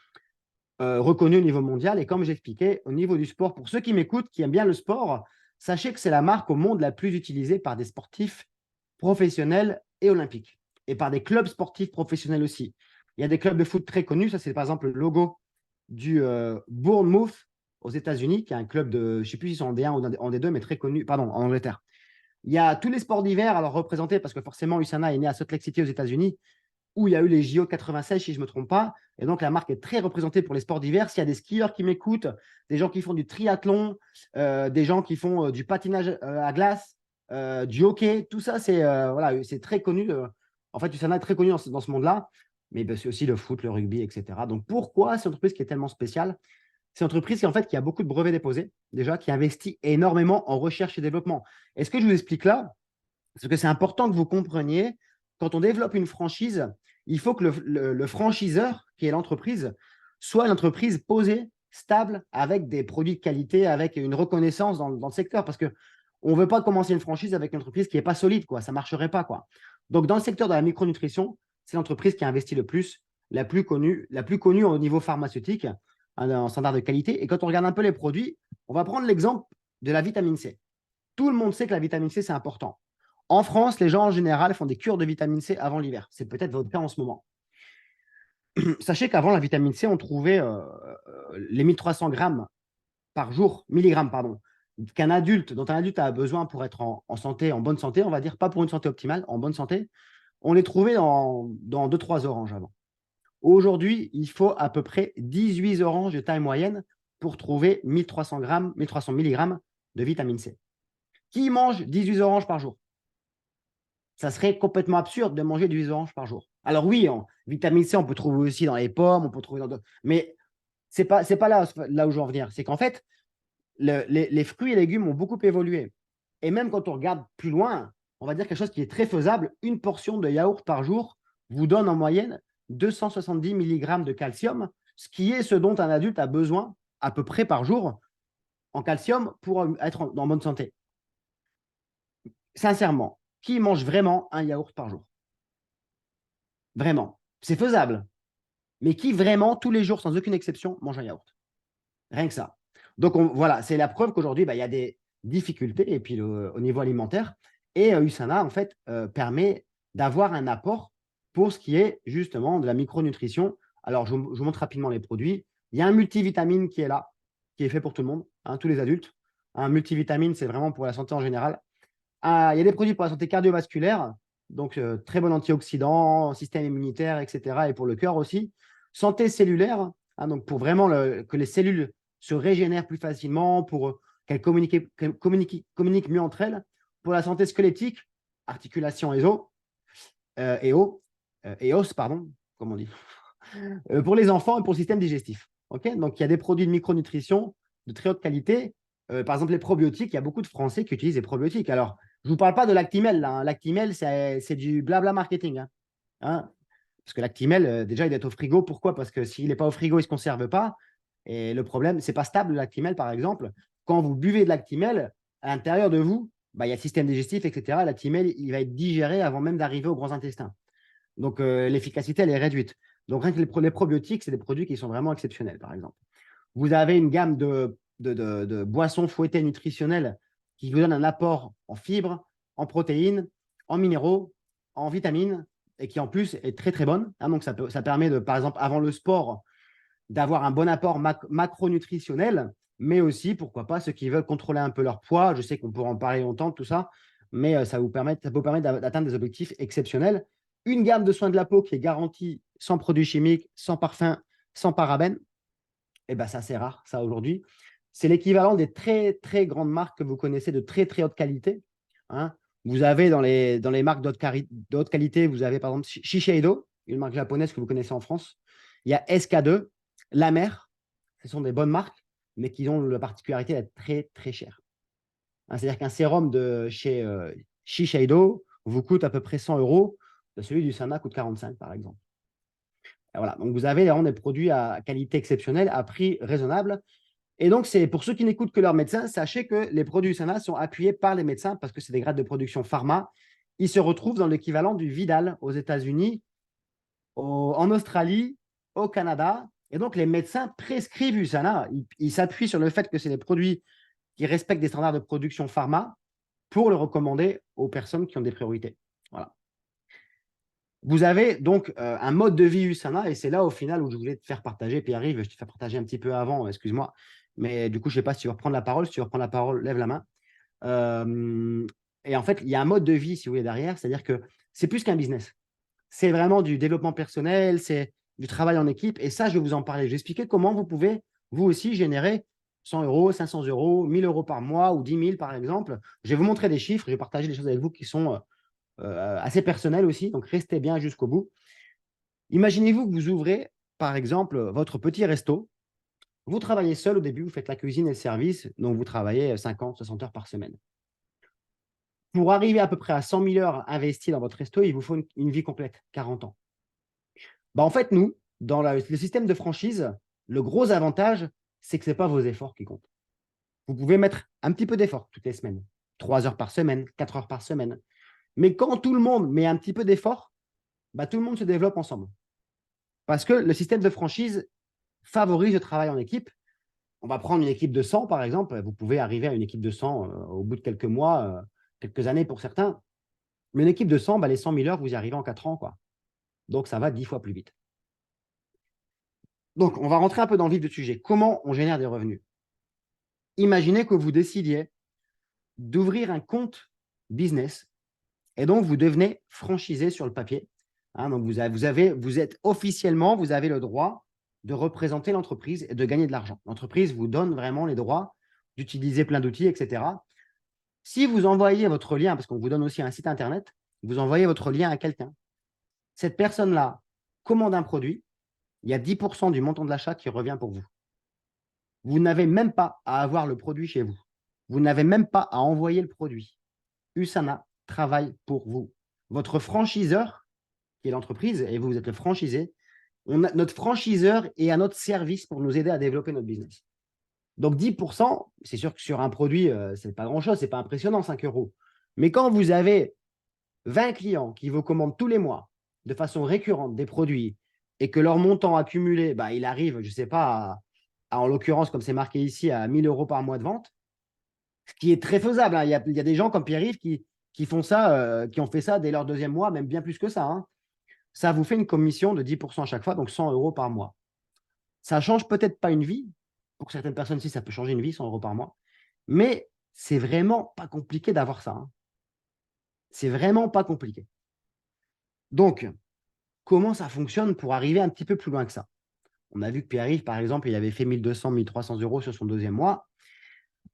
reconnue au niveau mondial. Et comme j'expliquais, au niveau du sport, pour ceux qui m'écoutent, qui aiment bien le sport, sachez que c'est la marque au monde la plus utilisée par des sportifs professionnels et olympiques. Et par des clubs sportifs professionnels aussi. Il y a des clubs de foot très connus. Ça, c'est par exemple le logo du Bournemouth aux États-Unis, qui est un club de, je ne sais plus s'ils sont en D1 ou en D2, mais très connu, pardon, en Angleterre. Il y a tous les sports d'hiver, alors représentés, parce que forcément, USANA est né à Salt Lake City aux États-Unis, où il y a eu les JO 96, si je ne me trompe pas. Et donc, la marque est très représentée pour les sports d'hiver. S'il y a des skieurs qui m'écoutent, des gens qui font du triathlon, des gens qui font du patinage à glace, du hockey, tout ça, voilà, c'est très connu. En fait, USANA est très connu dans ce monde-là, mais c'est aussi le foot, le rugby, etc. Donc, pourquoi cette entreprise qui est tellement spéciale? C'est une entreprise qui a beaucoup de brevets déposés, déjà, qui investit énormément en recherche et développement. Et ce que je vous explique là, c'est que c'est important que vous compreniez, quand on développe une franchise, il faut que le franchiseur, qui est l'entreprise, soit une entreprise posée, stable, avec des produits de qualité, avec une reconnaissance dans le secteur. Parce qu'on ne veut pas commencer une franchise avec une entreprise qui n'est pas solide, quoi. Ça ne marcherait pas, quoi. Donc, dans le secteur de la micronutrition, c'est l'entreprise qui a investi le plus, la plus connue au niveau pharmaceutique, en standard de qualité. Et quand on regarde un peu les produits, on va prendre l'exemple de la vitamine C. Tout le monde sait que la vitamine C, c'est important. En France, les gens en général font des cures de vitamine C avant l'hiver. C'est peut-être votre cas en ce moment. Sachez qu'avant la vitamine C, on trouvait les 1300 grammes par jour, milligrammes, pardon, dont un adulte a besoin pour être en santé, en bonne santé, on va dire, pas pour une santé optimale, en bonne santé. On les trouvait dans 2-3 oranges avant. Aujourd'hui, il faut à peu près 18 oranges de taille moyenne pour trouver 1300 mg de vitamine C. Qui mange 18 oranges par jour? Ça serait complètement absurde de manger 18 oranges par jour. Alors oui, en vitamine C, on peut trouver aussi dans les pommes, on peut trouver dans d'autres. Mais ce n'est pas là où je veux en venir. C'est qu'en fait, les fruits et légumes ont beaucoup évolué. Et même quand on regarde plus loin, on va dire quelque chose qui est très faisable. Une portion de yaourt par jour vous donne en moyenne 270 mg de calcium, ce qui est ce dont un adulte a besoin à peu près par jour en calcium pour être en bonne santé. Sincèrement, qui mange vraiment un yaourt par jour? Vraiment. C'est faisable. Mais qui vraiment, tous les jours, sans aucune exception, mange un yaourt? Rien que ça. Donc, voilà, c'est la preuve qu'aujourd'hui, il y a des difficultés et puis au niveau alimentaire. Et USANA, en fait, permet d'avoir un apport pour ce qui est justement de la micronutrition. Alors, je vous montre rapidement les produits. Il y a un multivitamine qui est là, qui est fait pour tout le monde, tous les adultes. Un multivitamine, c'est vraiment pour la santé en général. Il y a des produits pour la santé cardiovasculaire, donc très bon antioxydant, système immunitaire, etc. Et pour le cœur aussi. Santé cellulaire, donc pour vraiment que les cellules se régénèrent plus facilement, pour qu'elles communiquent mieux entre elles. Pour la santé squelettique, articulation et os, pardon, comme on dit. Pour les enfants et pour le système digestif. Okay, donc, il y a des produits de micronutrition de très haute qualité. Par exemple, les probiotiques, il y a beaucoup de Français qui utilisent les probiotiques. Alors, je ne vous parle pas de Lactimel. Là, Lactimel, c'est du blabla marketing. Parce que Lactimel, déjà, il doit être au frigo. Pourquoi? Parce que s'il n'est pas au frigo, il ne se conserve pas. Et le problème, ce n'est pas stable, le Lactimel, par exemple. Quand vous buvez de Lactimel, à l'intérieur de vous, il y a le système digestif, etc. Lactimel, il va être digéré avant même d'arriver au gros intestin. Donc, l'efficacité, elle est réduite. Donc, rien que les probiotiques, c'est des produits qui sont vraiment exceptionnels, par exemple. Vous avez une gamme de boissons fouettées nutritionnelles qui vous donnent un apport en fibres, en protéines, en minéraux, en vitamines, et qui en plus est très, très bonne. Donc, ça permet, par exemple, avant le sport, d'avoir un bon apport macronutritionnel, mais aussi, pourquoi pas, ceux qui veulent contrôler un peu leur poids. Je sais qu'on pourra en parler longtemps de tout ça, mais ça peut vous permettre d'atteindre des objectifs exceptionnels. Une gamme de soins de la peau qui est garantie sans produits chimiques, sans parfum, sans parabènes. Et ben, c'est assez rare, ça, aujourd'hui. C'est l'équivalent des très, très grandes marques que vous connaissez de très, très haute qualité. Hein. Vous avez dans les marques de haute qualité, vous avez par exemple Shiseido, une marque japonaise que vous connaissez en France. Il y a SK2, La Mer. Ce sont des bonnes marques, mais qui ont la particularité d'être très, très chères. Hein, c'est-à-dire qu'un sérum de chez Shiseido vous coûte à peu près 100 €. Celui du Sana coûte 45, par exemple. Et voilà. Donc, vous avez vraiment des produits à qualité exceptionnelle, à prix raisonnable. Et donc, c'est pour ceux qui n'écoutent que leurs médecins, sachez que les produits Sana sont appuyés par les médecins parce que c'est des grades de production pharma. Ils se retrouvent dans l'équivalent du Vidal aux États-Unis, en Australie, au Canada. Et donc, les médecins prescrivent Usana. Ils s'appuient sur le fait que c'est des produits qui respectent des standards de production pharma pour le recommander aux personnes qui ont des priorités. Voilà. Vous avez donc un mode de vie Usana, et c'est là au final où je voulais te faire partager. Pierre-Yves, je te fais partager un petit peu avant, excuse-moi. Mais du coup, je ne sais pas si tu veux reprendre la parole. Si tu veux reprendre la parole, lève la main. Et en fait, il y a un mode de vie, si vous voulez, derrière. C'est-à-dire que c'est plus qu'un business. C'est vraiment du développement personnel, c'est du travail en équipe. Et ça, je vais vous en parler. Je vais expliquer comment vous pouvez, vous aussi, générer 100 €, 500 €, 1 000 € par mois ou 10 000 par exemple. Je vais vous montrer des chiffres. Je vais partager des choses avec vous qui sont assez personnelles aussi. Donc, restez bien jusqu'au bout. Imaginez-vous que vous ouvrez, par exemple, votre petit resto. Vous travaillez seul au début, vous faites la cuisine et le service, donc vous travaillez 50, 60 heures par semaine. Pour arriver à peu près à 100 000 heures investies dans votre resto, il vous faut une vie complète, 40 ans. En fait, nous, dans le système de franchise, le gros avantage, c'est que ce n'est pas vos efforts qui comptent. Vous pouvez mettre un petit peu d'effort toutes les semaines, 3 heures par semaine, 4 heures par semaine. Mais quand tout le monde met un petit peu d'effort, tout le monde se développe ensemble. Parce que le système de franchise favorise le travail en équipe. On va prendre une équipe de 100, par exemple. Vous pouvez arriver à une équipe de 100 au bout de quelques mois, quelques années pour certains. Mais une équipe de 100, les 100 000 heures, vous y arrivez en 4 ans, quoi. Donc, ça va 10 fois plus vite. Donc, on va rentrer un peu dans le vif du sujet. Comment on génère des revenus? Imaginez que vous décidiez d'ouvrir un compte business et donc vous devenez franchisé sur le papier. Hein, donc, vous êtes officiellement, vous avez le droit de représenter l'entreprise et de gagner de l'argent. L'entreprise vous donne vraiment les droits d'utiliser plein d'outils, etc. Si vous envoyez votre lien, parce qu'on vous donne aussi un site internet, vous envoyez votre lien à quelqu'un. Cette personne-là commande un produit, il y a 10% du montant de l'achat qui revient pour vous. Vous n'avez même pas à avoir le produit chez vous. Vous n'avez même pas à envoyer le produit. Usana travaille pour vous. Votre franchiseur, qui est l'entreprise, et vous êtes le franchisé, notre franchiseur est à notre service pour nous aider à développer notre business. Donc 10%, c'est sûr que sur un produit, ce n'est pas grand-chose, ce n'est pas impressionnant, 5 €. Mais quand vous avez 20 clients qui vous commandent tous les mois de façon récurrente des produits et que leur montant accumulé, il arrive, je ne sais pas, en l'occurrence, comme c'est marqué ici, à 1 000 € par mois de vente, ce qui est très faisable. Hein. Il y a des gens comme Pierre-Yves qui font ça, qui ont fait ça dès leur 2e mois, même bien plus que ça. Hein. Ça vous fait une commission de 10% à chaque fois, donc 100 € par mois. Ça ne change peut-être pas une vie. Pour certaines personnes, si ça peut changer une vie, 100 € par mois. Mais c'est vraiment pas compliqué d'avoir ça. Hein. C'est vraiment pas compliqué. Donc, comment ça fonctionne pour arriver un petit peu plus loin que ça? On a vu que Pierre-Yves, par exemple, il avait fait 1 200, 1 300 € sur son 2e mois.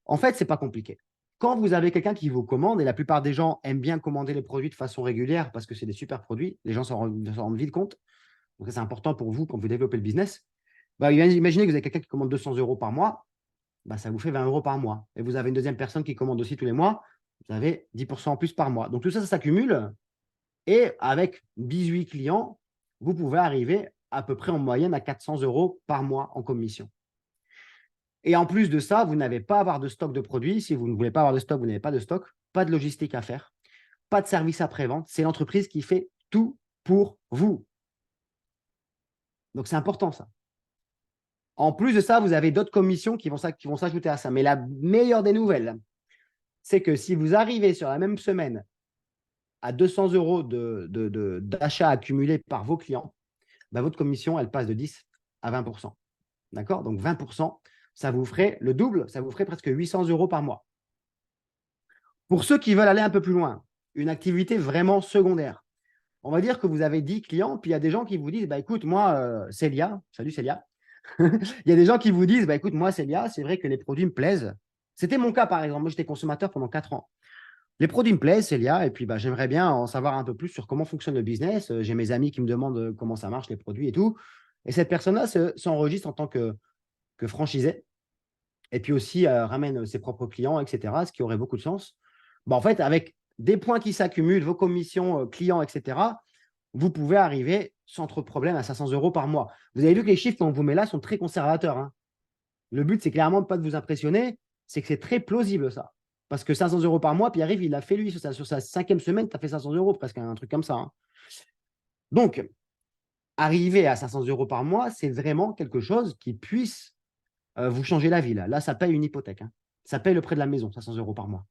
En fait, ce n'est pas compliqué. Quand vous avez quelqu'un qui vous commande, et la plupart des gens aiment bien commander les produits de façon régulière parce que c'est des super produits, les gens s'en rendent vite compte. Donc, c'est important pour vous quand vous développez le business. Imaginez que vous avez quelqu'un qui commande 200 € par mois, ça vous fait 20 € par mois. Et vous avez une deuxième personne qui commande aussi tous les mois, vous avez 10% en plus par mois. Donc, tout ça, ça s'accumule. Et avec 18 clients, vous pouvez arriver à peu près en moyenne à 400 € par mois en commission. Et en plus de ça, vous n'avez pas à avoir de stock de produits. Si vous ne voulez pas avoir de stock, vous n'avez pas de stock, pas de logistique à faire, pas de service après-vente. C'est l'entreprise qui fait tout pour vous. Donc, c'est important ça. En plus de ça, vous avez d'autres commissions qui vont s'ajouter à ça. Mais la meilleure des nouvelles, c'est que si vous arrivez sur la même semaine à 200 € d'achat accumulé par vos clients, votre commission, elle passe de 10 à 20%. D'accord? Donc, 20%, ça vous ferait le double, ça vous ferait presque 800 € par mois. Pour ceux qui veulent aller un peu plus loin, une activité vraiment secondaire, on va dire que vous avez 10 clients, puis il y a des gens qui vous disent, écoute, moi, Célia, salut Célia, Il y a des gens qui vous disent, bah, écoute, moi, Célia, c'est vrai que les produits me plaisent. C'était mon cas, par exemple. Moi, j'étais consommateur pendant 4 ans. Les produits me plaisent, Célia, et puis bah, j'aimerais bien en savoir un peu plus sur comment fonctionne le business. J'ai mes amis qui me demandent comment ça marche, les produits et tout. Et cette personne-là s'enregistre en tant que franchisé, et puis aussi ramène ses propres clients, etc., ce qui aurait beaucoup de sens. Bah, en fait, avec des points qui s'accumulent, vos commissions clients, etc., vous pouvez arriver sans trop de problème à 500 € par mois. Vous avez vu que les chiffres qu'on vous met là sont très conservateurs, hein. Le but, c'est clairement de pas de vous impressionner, c'est que c'est très plausible ça. Parce que 500 € par mois, Pierre-Yves, il l'a fait lui, sur sa 5e semaine, tu as fait 500 € presque, un truc comme ça, hein. Donc, arriver à 500 € par mois, c'est vraiment quelque chose qui puisse vous changer la vie. Là, ça paye une hypothèque, hein. Ça paye le prêt de la maison, 500 € par mois.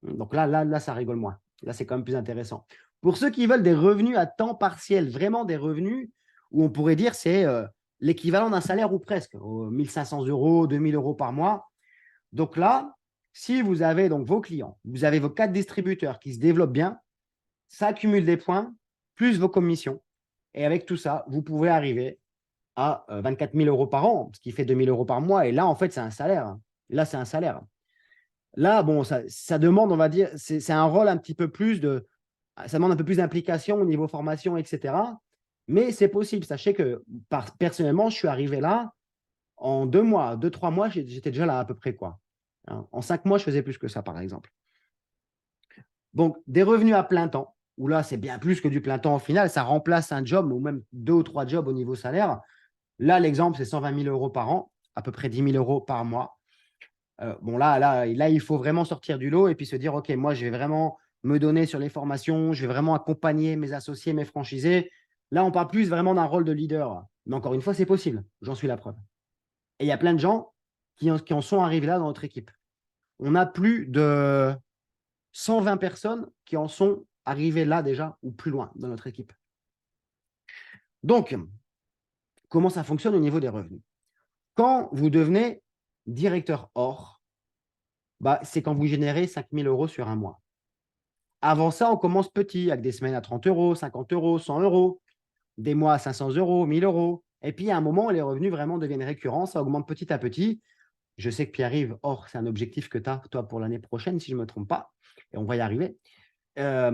Donc là, ça rigole moins. Là, c'est quand même plus intéressant. Pour ceux qui veulent des revenus à temps partiel, vraiment des revenus où on pourrait dire c'est l'équivalent d'un salaire ou presque, 1 500 €, 2 000 € par mois. Donc là, si vous avez donc vos clients, vous avez vos 4 distributeurs qui se développent bien, ça accumule des points, plus vos commissions. Et avec tout ça, vous pouvez arriver à 24 000 € par an, ce qui fait 2 000 € par mois. Et là, en fait, c'est un salaire. Là, c'est un salaire. Là, bon, ça demande, on va dire, c'est un rôle un petit peu plus de. Ça demande un peu plus d'implication au niveau formation, etc. Mais c'est possible. Sachez que personnellement, je suis arrivé là en 2 mois, 2-3 mois, j'étais déjà là à peu près, quoi. Hein, en 5 mois, je faisais plus que ça, par exemple. Donc, des revenus à plein temps, où là, c'est bien plus que du plein temps au final, ça remplace un job ou même 2 ou 3 jobs au niveau salaire. Là, l'exemple, c'est 120 000 € par an, à peu près 10 000 € par mois. Bon, là, il faut vraiment sortir du lot et puis se dire, OK, moi, je vais vraiment me donner sur les formations, je vais vraiment accompagner mes associés, mes franchisés. Là, on parle plus vraiment d'un rôle de leader. Mais encore une fois, c'est possible. J'en suis la preuve. Et il y a plein de gens qui en sont arrivés là dans notre équipe. On a plus de 120 personnes qui en sont arrivées là déjà ou plus loin dans notre équipe. Donc, comment ça fonctionne au niveau des revenus? Quand vous devenez directeur hors, bah, c'est quand vous générez 5 000 € sur un mois. Avant ça, on commence petit, avec des semaines à 30 €, 50 €, 100 €, des mois à 500 €, 1 000 €. Et puis, à un moment, les revenus vraiment deviennent récurrents, ça augmente petit à petit. Je sais que Pierre-Yves, or, c'est un objectif que tu as, toi, pour l'année prochaine, si je ne me trompe pas, et on va y arriver. Bah,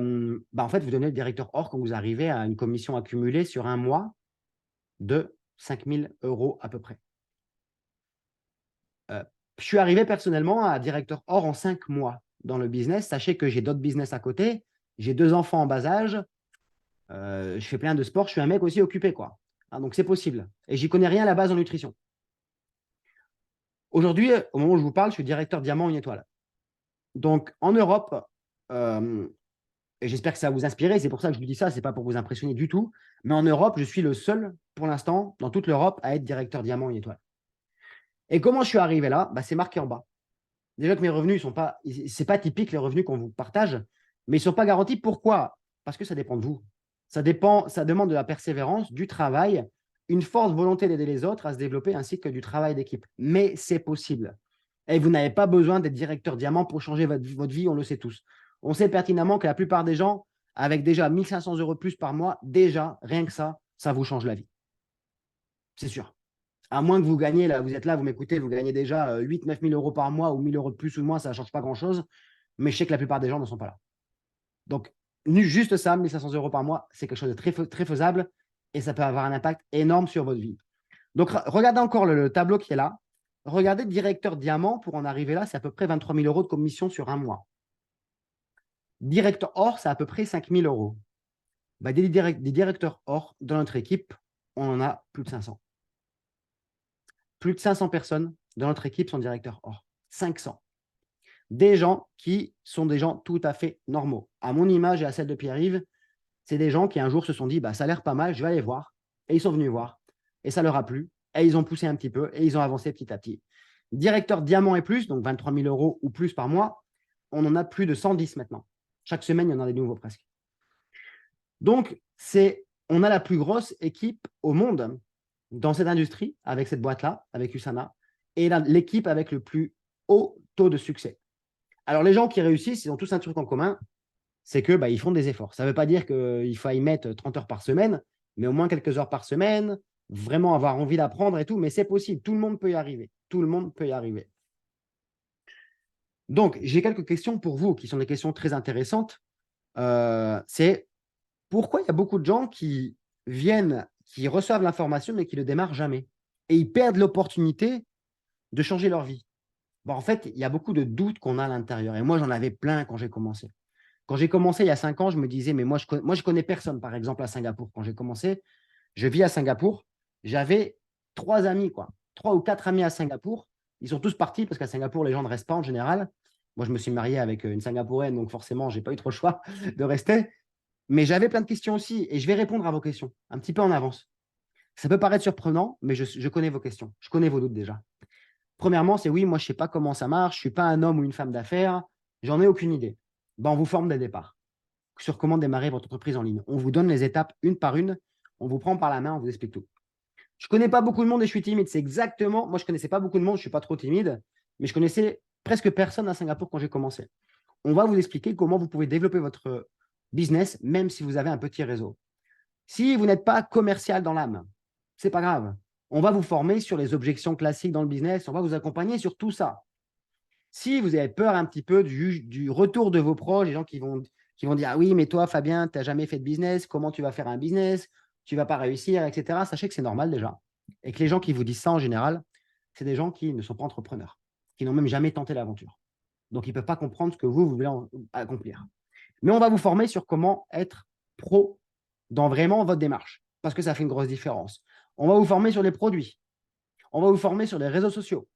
en fait, vous devenez le directeur hors quand vous arrivez à une commission accumulée sur un mois de 5 000 € à peu près. Je suis arrivé personnellement à directeur hors en 5 mois dans le business. Sachez que j'ai d'autres business à côté. J'ai 2 enfants en bas âge. Je fais plein de sport. Je suis un mec aussi occupé, quoi. Hein, donc, c'est possible. Et j'y connais rien à la base en nutrition. Aujourd'hui, au moment où je vous parle, je suis directeur diamant une étoile. Donc, en Europe, et j'espère que ça va vous inspirer, c'est pour ça que je vous dis ça, ce n'est pas pour vous impressionner du tout, mais en Europe, je suis le seul, pour l'instant, dans toute l'Europe, à être directeur diamant une étoile. Et comment je suis arrivé là? Bah, c'est marqué en bas. Déjà que mes revenus sont pas, c'est pas typique les revenus qu'on vous partage, mais ils ne sont pas garantis. Pourquoi? Parce que ça dépend de vous. Ça demande de la persévérance, du travail, une forte volonté d'aider les autres à se développer, ainsi que du travail d'équipe. Mais c'est possible. Et vous n'avez pas besoin d'être directeur diamant pour changer votre vie, on le sait tous. On sait pertinemment que la plupart des gens, avec déjà 1 500 € plus par mois, déjà, rien que ça vous change la vie. C'est sûr. À moins que vous gagnez, là, vous êtes là, vous m'écoutez, vous gagnez déjà 8 000 – 9 000 € par mois ou 1 000 € de plus ou de moins, ça ne change pas grand-chose. Mais je sais que la plupart des gens ne sont pas là. Donc, juste ça, 1 500 € par mois, c'est quelque chose de très, très faisable et ça peut avoir un impact énorme sur votre vie. Donc, regardez encore le tableau qui est là. Regardez directeur diamant, pour en arriver là, c'est à peu près 23 000 € de commission sur un mois. Directeur or, c'est à peu près 5 000 €. Bah, des directeurs or, dans notre équipe, on en a plus de 500. Plus de 500 personnes dans notre équipe sont directeurs or. 500. Des gens qui sont des gens tout à fait normaux. À mon image et à celle de Pierre-Yves, c'est des gens qui un jour se sont dit, bah, ça a l'air pas mal, je vais aller voir. Et ils sont venus voir. Et ça leur a plu. Et ils ont poussé un petit peu et ils ont avancé petit à petit. Directeur diamant et plus, donc 23 000 € ou plus par mois, on en a plus de 110 maintenant. Chaque semaine, il y en a des nouveaux presque. Donc, on a la plus grosse équipe au monde dans cette industrie, avec cette boîte-là, avec USANA, et l'équipe avec le plus haut taux de succès. Alors, les gens qui réussissent, ils ont tous un truc en commun, c'est que ils font des efforts. Ça ne veut pas dire qu'il faut y mettre 30 heures par semaine, mais au moins quelques heures par semaine, vraiment avoir envie d'apprendre et tout, mais c'est possible. Tout le monde peut y arriver. Tout le monde peut y arriver. Donc, j'ai quelques questions pour vous qui sont des questions très intéressantes. C'est pourquoi il y a beaucoup de gens qui viennent, qui reçoivent l'information, mais qui ne le démarrent jamais. Et ils perdent l'opportunité de changer leur vie. Bon, en fait, il y a beaucoup de doutes qu'on a à l'intérieur. Et moi, j'en avais plein quand j'ai commencé. Quand j'ai commencé il y a 5 ans, je me disais, mais moi, je connais personne, par exemple, à Singapour. Quand j'ai commencé, je vis à Singapour. J'avais 3 amis, quoi. 3 ou 4 amis à Singapour. Ils sont tous partis parce qu'à Singapour, les gens ne restent pas en général. Moi, je me suis marié avec une Singapourienne, donc forcément, je n'ai pas eu trop le choix de rester. Mais j'avais plein de questions aussi et je vais répondre à vos questions un petit peu en avance. Ça peut paraître surprenant, mais je connais vos questions. Je connais vos doutes déjà. Premièrement, c'est oui, moi, je ne sais pas comment ça marche. Je ne suis pas un homme ou une femme d'affaires. J'en ai aucune idée. Ben, on vous forme dès le départ sur comment démarrer votre entreprise en ligne. On vous donne les étapes une par une. On vous prend par la main, on vous explique tout. Je ne connais pas beaucoup de monde et je suis timide. C'est exactement. Moi, je ne connaissais pas beaucoup de monde. Je ne suis pas trop timide, mais je connaissais presque personne à Singapour quand j'ai commencé. On va vous expliquer comment vous pouvez développer votre business, même si vous avez un petit réseau. Si vous n'êtes pas commercial dans l'âme, ce n'est pas grave. On va vous former sur les objections classiques dans le business. On va vous accompagner sur tout ça. Si vous avez peur un petit peu du retour de vos proches, les gens qui vont dire ah oui, mais toi, Fabien, tu n'as jamais fait de business, comment tu vas faire un business, tu ne vas pas réussir, etc. Sachez que c'est normal déjà. Et que les gens qui vous disent ça en général, c'est des gens qui ne sont pas entrepreneurs, qui n'ont même jamais tenté l'aventure. Donc, ils ne peuvent pas comprendre ce que vous voulez accomplir. Mais on va vous former sur comment être pro dans vraiment votre démarche, parce que ça fait une grosse différence. On va vous former sur les produits. On va vous former sur les réseaux sociaux.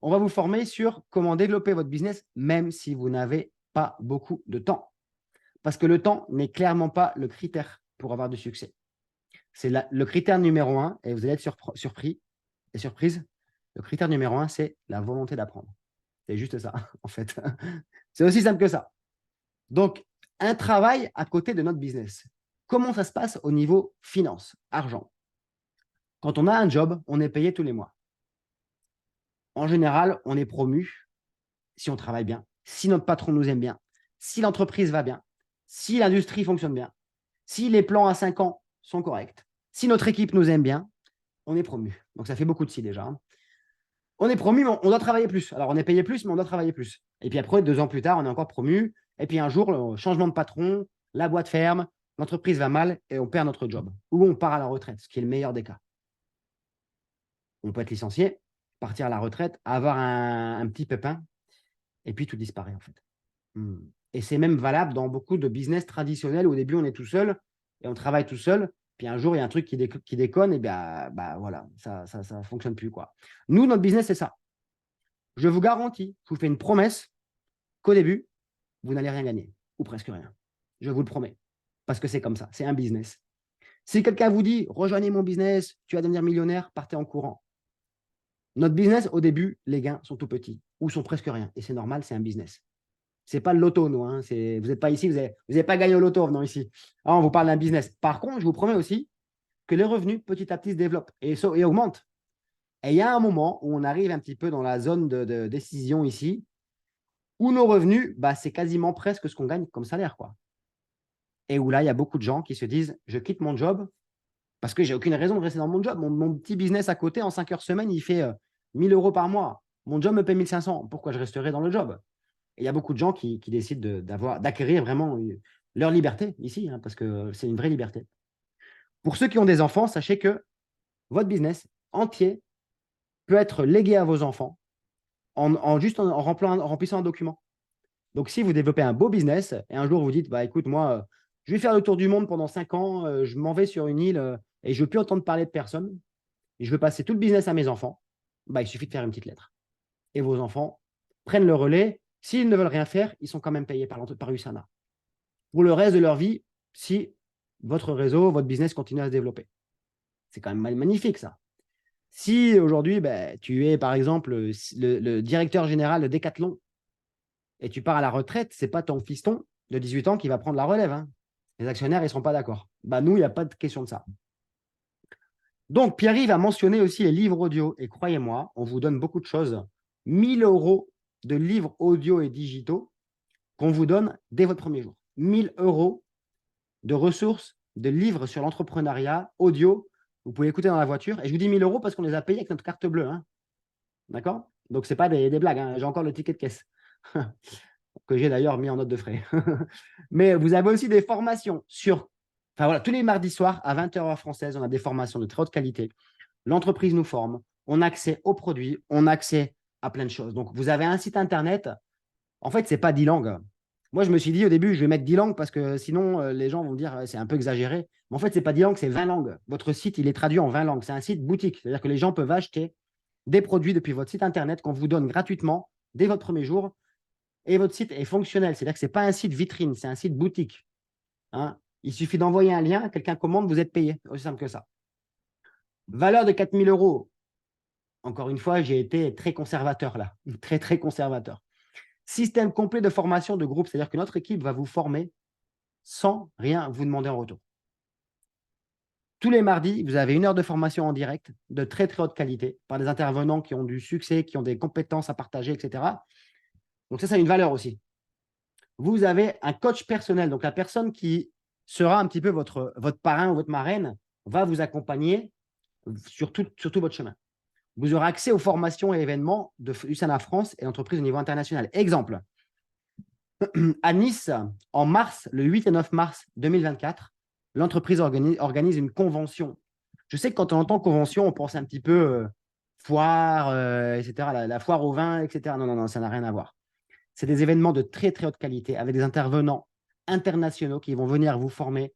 On va vous former sur comment développer votre business, même si vous n'avez pas beaucoup de temps. Parce que le temps n'est clairement pas le critère pour avoir du succès. C'est le critère numéro 1, et vous allez être surpris et surprise. Le critère numéro 1, c'est la volonté d'apprendre. C'est juste ça, en fait. C'est aussi simple que ça. Donc, un travail à côté de notre business. Comment ça se passe au niveau finance, argent? Quand on a un job, on est payé tous les mois. En général, on est promu si on travaille bien, si notre patron nous aime bien, si l'entreprise va bien, si l'industrie fonctionne bien, si les plans à 5 ans sont corrects, si notre équipe nous aime bien, on est promu. Donc, ça fait beaucoup de si déjà. On est promu, mais on doit travailler plus. Alors, on est payé plus, mais on doit travailler plus. Et puis après, 2 ans plus tard, on est encore promu. Et puis un jour, changement de patron, la boîte ferme, l'entreprise va mal et on perd notre job. Ou on part à la retraite, ce qui est le meilleur des cas. On peut être licencié, partir à la retraite, avoir un petit pépin, et puis tout disparaît en fait. Et c'est même valable dans beaucoup de business traditionnels. Au début, on est tout seul et on travaille tout seul. Puis un jour, il y a un truc qui déconne et bah voilà, ça ne fonctionne plus, quoi. Nous, notre business, c'est ça. Je vous garantis, je vous fais une promesse qu'au début, vous n'allez rien gagner, ou presque rien. Je vous le promets, parce que c'est comme ça, c'est un business. Si quelqu'un vous dit, rejoignez mon business, tu vas devenir millionnaire, partez en courant. Notre business, au début, les gains sont tout petits, ou sont presque rien. Et c'est normal, c'est un business. Ce n'est pas le loto, nous. Vous n'êtes pas ici, vous n'avez pas gagné au loto en venant ici. Alors, on vous parle d'un business. Par contre, je vous promets aussi que les revenus, petit à petit, se développent et augmentent. Et il y a un moment où on arrive un petit peu dans la zone de décision ici, où nos revenus, c'est quasiment presque ce qu'on gagne comme salaire, quoi. Et où là, il y a beaucoup de gens qui se disent, je quitte mon job parce que j'ai aucune raison de rester dans mon job. Mon petit business à côté, en 5 heures semaine, il fait 1 000 € par mois. Mon job me paie 1 500. Pourquoi je resterai dans le job? Et il y a beaucoup de gens qui décident d'acquérir vraiment leur liberté ici, parce que c'est une vraie liberté. Pour ceux qui ont des enfants, sachez que votre business entier peut être légué à vos enfants juste en remplissant un document. Donc, si vous développez un beau business et un jour vous dites, écoute, moi, je vais faire le tour du monde pendant 5 ans, je m'en vais sur une île et je ne veux plus entendre parler de personne, et je veux passer tout le business à mes enfants, il suffit de faire une petite lettre. Et vos enfants prennent le relais. S'ils ne veulent rien faire, ils sont quand même payés par USANA. Pour le reste de leur vie, si votre réseau, votre business continue à se développer. C'est quand même magnifique, ça. Si aujourd'hui, tu es, par exemple, le directeur général de Decathlon et tu pars à la retraite, ce n'est pas ton fiston de 18 ans qui va prendre la relève. Les actionnaires, ils ne seront pas d'accord. Nous, il n'y a pas de question de ça. Donc, Pierre-Yves a mentionné aussi les livres audio. Et croyez-moi, on vous donne beaucoup de choses. 1 000 € de livres audio et digitaux qu'on vous donne dès votre premier jour. 1 000 € de ressources, de livres sur l'entrepreneuriat audio Vous pouvez écouter dans la voiture. Et je vous dis 1000 € parce qu'on les a payés avec notre carte bleue. Hein. D'accord? Donc, ce n'est pas des blagues. Hein. J'ai encore le ticket de caisse que j'ai d'ailleurs mis en note de frais. Mais vous avez aussi des formations sur… Enfin, voilà, tous les mardis soirs à 20h heure française, on a des formations de très haute qualité. L'entreprise nous forme. On a accès aux produits. On a accès à plein de choses. Donc, vous avez un site internet. En fait, ce n'est pas 10 langues. Moi, je me suis dit au début, je vais mettre 10 langues parce que sinon, les gens vont dire c'est un peu exagéré. Mais en fait, ce n'est pas 10 langues, c'est 20 langues. Votre site, il est traduit en 20 langues. C'est un site boutique. C'est-à-dire que les gens peuvent acheter des produits depuis votre site internet qu'on vous donne gratuitement dès votre premier jour. Et votre site est fonctionnel. C'est-à-dire que ce n'est pas un site vitrine, c'est un site boutique. Hein. Il suffit d'envoyer un lien, quelqu'un commande, vous êtes payé. Aussi simple que ça. Valeur de 4000 €. Encore une fois, j'ai été très conservateur là. Très, très conservateur. Système complet de formation de groupe. C'est-à-dire que notre équipe va vous former sans rien vous demander en retour. Tous les mardis, vous avez 1 heure de formation en direct de très, très haute qualité par des intervenants qui ont du succès, qui ont des compétences à partager, etc. Donc, ça a une valeur aussi. Vous avez un coach personnel. Donc, la personne qui sera un petit peu votre parrain ou votre marraine va vous accompagner sur tout votre chemin. Vous aurez accès aux formations et événements de USANA France et l'entreprise au niveau international. Exemple, à Nice, en mars, le 8 et 9 mars 2024, l'entreprise organise une convention. Je sais que quand on entend convention, on pense un petit peu foire, etc., la foire au vin, etc. Non, non, non, ça n'a rien à voir. C'est des événements de très, très haute qualité avec des intervenants internationaux qui vont venir vous former.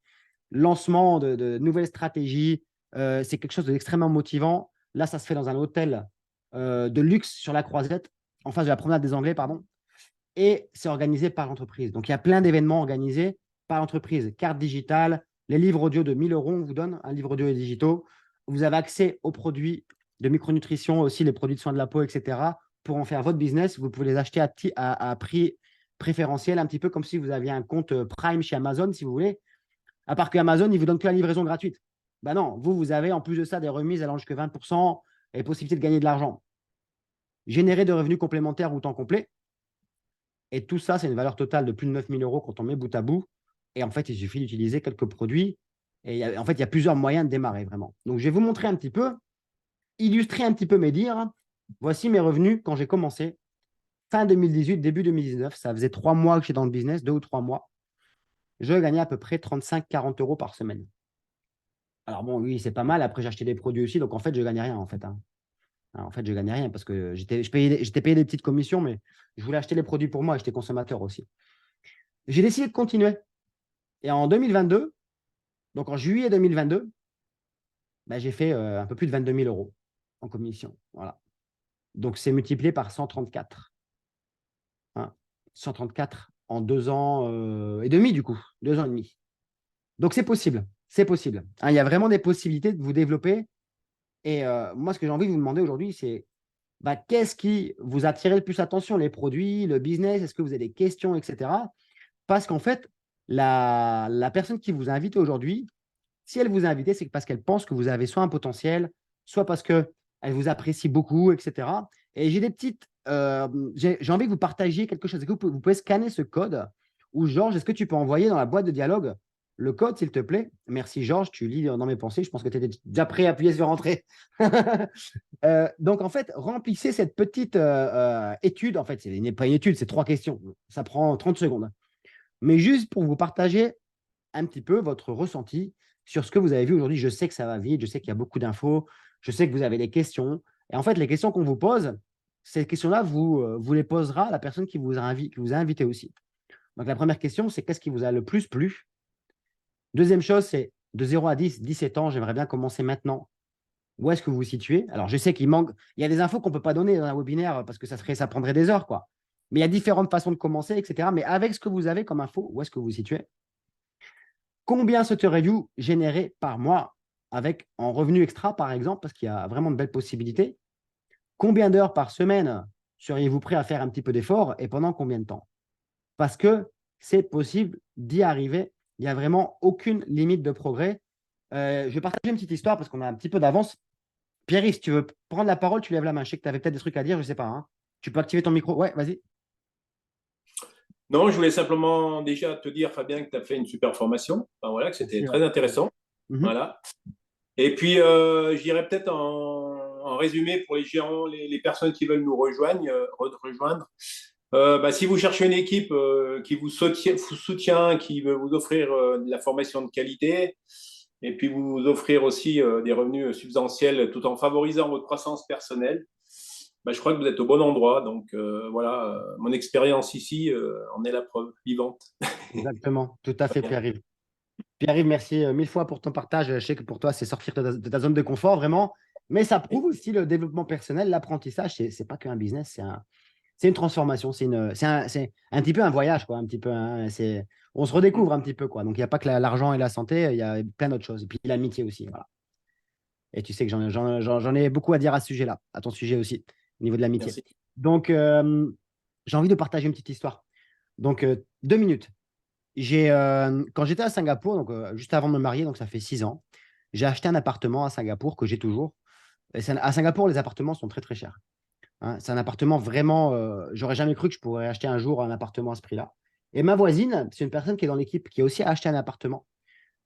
Lancement de nouvelles stratégies, c'est quelque chose d'extrêmement motivant. Là, ça se fait dans un hôtel de luxe sur la Croisette, en face de la promenade des Anglais, pardon. Et c'est organisé par l'entreprise. Donc, il y a plein d'événements organisés par l'entreprise. Carte digitale, les livres audio de 1000 €, on vous donne un livre audio et digitaux. Vous avez accès aux produits de micronutrition, aussi les produits de soins de la peau, etc. Pour en faire votre business, vous pouvez les acheter à prix préférentiel, un petit peu comme si vous aviez un compte Prime chez Amazon, si vous voulez. À part que Amazon, il vous donne que la livraison gratuite. Ben non, vous avez en plus de ça des remises allant jusqu'à 20% et possibilité de gagner de l'argent. Générer de revenus complémentaires ou temps complet. Et tout ça, c'est une valeur totale de plus de 9000 € quand on met bout à bout. Et en fait, il suffit d'utiliser quelques produits. Et en fait, il y a plusieurs moyens de démarrer vraiment. Donc, je vais vous montrer un petit peu, illustrer un petit peu mes dires. Voici mes revenus quand j'ai commencé. Fin 2018, début 2019. Ça faisait 3 mois que j'étais dans le business, 2 ou 3 mois. Je gagnais à peu près 35-40 € par semaine. Alors bon, oui, c'est pas mal. Après, j'ai acheté des produits aussi. Donc, en fait, je ne gagnais rien en fait. Hein. En fait, je ne gagnais rien parce que j'étais payé des petites commissions, mais je voulais acheter les produits pour moi et j'étais consommateur aussi. J'ai décidé de continuer. Et en 2022, donc en juillet 2022, ben, j'ai fait un peu plus de 22 000 € en commission. Voilà. Donc, c'est multiplié par 134. Hein, 134 en 2 ans et demi, du coup. 2 ans et demi. Donc, c'est possible. C'est possible. Hein, il y a vraiment des possibilités de vous développer. Et moi, ce que j'ai envie de vous demander aujourd'hui, c'est qu'est-ce qui vous attire le plus l'attention? Les produits, le business, est-ce que vous avez des questions, etc. Parce qu'en fait, la personne qui vous a invité aujourd'hui, si elle vous a invité, c'est parce qu'elle pense que vous avez soit un potentiel, soit parce qu'elle vous apprécie beaucoup, etc. Et j'ai des petites… j'ai envie que vous partagiez quelque chose. Vous pouvez scanner ce code ou Georges, est-ce que tu peux envoyer dans la boîte de dialogue le code, s'il te plaît? Merci, Georges, tu lis dans mes pensées. Je pense que tu étais déjà prêt à appuyer sur Entrée. Donc, en fait, remplissez cette petite étude. En fait, ce n'est pas une étude, c'est 3 questions. Ça prend 30 secondes. Mais juste pour vous partager un petit peu votre ressenti sur ce que vous avez vu aujourd'hui. Je sais que ça va vite, je sais qu'il y a beaucoup d'infos, je sais que vous avez des questions. Et en fait, les questions qu'on vous pose, ces questions-là, vous les posera la personne qui vous a invité aussi. Donc, la première question, c'est qu'est-ce qui vous a le plus plu? Deuxième chose, c'est de 0 à 10, 17 ans, j'aimerais bien commencer maintenant. Où est-ce que vous vous situez? Alors, je sais qu'il y a des infos qu'on ne peut pas donner dans un webinaire parce que ça prendrait des heures, quoi. Mais il y a différentes façons de commencer, etc. Mais avec ce que vous avez comme info, où est-ce que vous vous situez? Combien souhaiteriez-vous générer par mois avec en revenu extra, par exemple, parce qu'il y a vraiment de belles possibilités? Combien d'heures par semaine seriez-vous prêt à faire un petit peu d'effort et pendant combien de temps? Parce que c'est possible d'y arriver. Il n'y a vraiment aucune limite de progrès. Je vais partager une petite histoire parce qu'on a un petit peu d'avance. Pierre-Yves, si tu veux prendre la parole, tu lèves la main. Je sais que tu avais peut-être des trucs à dire, je ne sais pas. Hein. Tu peux activer ton micro. Ouais, vas-y. Non, je voulais simplement déjà te dire, Fabien, que tu as fait une super formation. Enfin, voilà, que c'était très intéressant. Voilà. Et puis, je dirais peut-être en résumé pour les géants, les personnes qui veulent nous rejoindre. Si vous cherchez une équipe qui vous soutient, qui veut vous offrir de la formation de qualité, et puis vous offrir aussi des revenus substantiels tout en favorisant votre croissance personnelle, je crois que vous êtes au bon endroit. Donc voilà, mon expérience ici en est la preuve vivante. Exactement, tout à fait, Pierre-Yves. Pierre-Yves, merci mille fois pour ton partage. Je sais que pour toi, c'est sortir de ta zone de confort, vraiment. Mais ça prouve aussi le développement personnel, l'apprentissage. Ce n'est pas qu'un business, c'est une transformation. C'est un petit peu un voyage, quoi. Un petit peu, on se redécouvre un petit peu, quoi. Donc, il n'y a pas que l'argent et la santé, il y a plein d'autres choses. Et puis, l'amitié aussi. Voilà. Et tu sais que j'en ai beaucoup à dire à ce sujet-là, à ton sujet aussi, au niveau de l'amitié. Merci. Donc, j'ai envie de partager une petite histoire. Donc, 2 minutes. Quand j'étais à Singapour, donc juste avant de me marier, donc ça fait 6 ans, j'ai acheté un appartement à Singapour que j'ai toujours. Et à Singapour, les appartements sont très, très chers. Hein. C'est un appartement vraiment, j'aurais jamais cru que je pourrais acheter un jour un appartement à ce prix-là. Et ma voisine, c'est une personne qui est dans l'équipe qui a aussi acheté un appartement.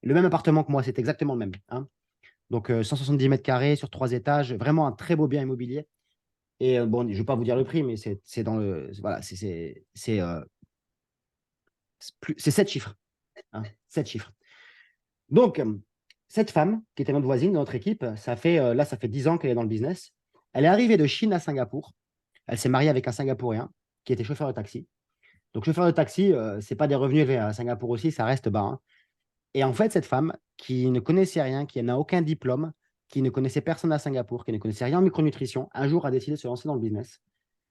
Le même appartement que moi, c'est exactement le même. Hein. Donc 170 mètres carrés sur 3 étages, vraiment un très beau bien immobilier. Et bon, je ne vais pas vous dire le prix, mais c'est dans le. Voilà, c'est 7 chiffres. Hein, 7 chiffres. Donc, cette femme, qui était notre voisine de notre équipe, ça fait 10 ans qu'elle est dans le business. Elle est arrivée de Chine à Singapour. Elle s'est mariée avec un Singapourien qui était chauffeur de taxi. Donc, chauffeur de taxi, ce n'est pas des revenus élevés. À Singapour aussi, ça reste bas. Hein. Et en fait, cette femme, qui ne connaissait rien, qui n'a aucun diplôme, qui ne connaissait personne à Singapour, qui ne connaissait rien en micronutrition, un jour a décidé de se lancer dans le business.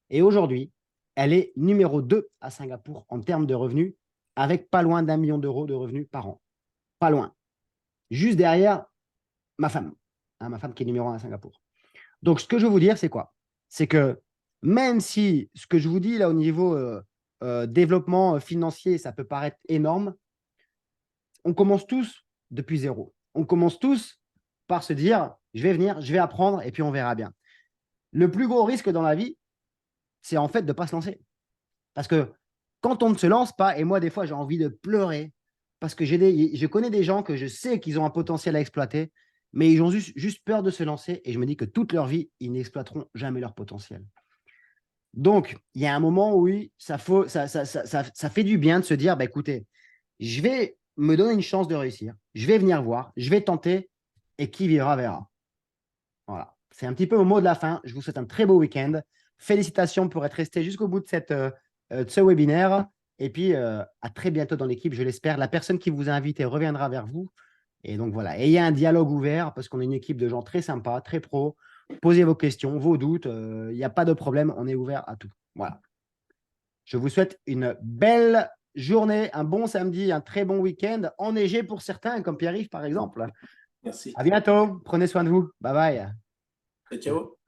Et aujourd'hui, elle est numéro 2 à Singapour en termes de revenus, avec pas loin d'1 million d'euros de revenus par an. Pas loin. Juste derrière ma femme. Hein, ma femme qui est numéro 1 à Singapour. Donc, ce que je veux vous dire, c'est quoi? C'est que même si ce que je vous dis là au niveau développement financier, ça peut paraître énorme, on commence tous depuis zéro. On commence tous par se dire, je vais venir, je vais apprendre et puis on verra bien. Le plus gros risque dans la vie, c'est en fait de ne pas se lancer. Parce que quand on ne se lance pas, et moi des fois j'ai envie de pleurer, parce que je connais des gens que je sais qu'ils ont un potentiel à exploiter, mais ils ont juste peur de se lancer et je me dis que toute leur vie, ils n'exploiteront jamais leur potentiel. Donc, il y a un moment où oui, ça fait du bien de se dire, écoutez, je vais me donner une chance de réussir, je vais venir voir, je vais tenter et qui vivra verra. Voilà, c'est un petit peu au mot de la fin. Je vous souhaite un très beau week-end. Félicitations pour être resté jusqu'au bout de ce webinaire. Et puis, à très bientôt dans l'équipe, je l'espère. La personne qui vous a invité reviendra vers vous. Et donc, voilà. Et il y a un dialogue ouvert parce qu'on est une équipe de gens très sympas, très pros. Posez vos questions, vos doutes. Il n'y a pas de problème. On est ouvert à tout. Voilà. Je vous souhaite une belle journée, un bon samedi, un très bon week-end, enneigé pour certains, comme Pierre-Yves, par exemple. Merci. À bientôt. Prenez soin de vous. Bye bye. Ciao.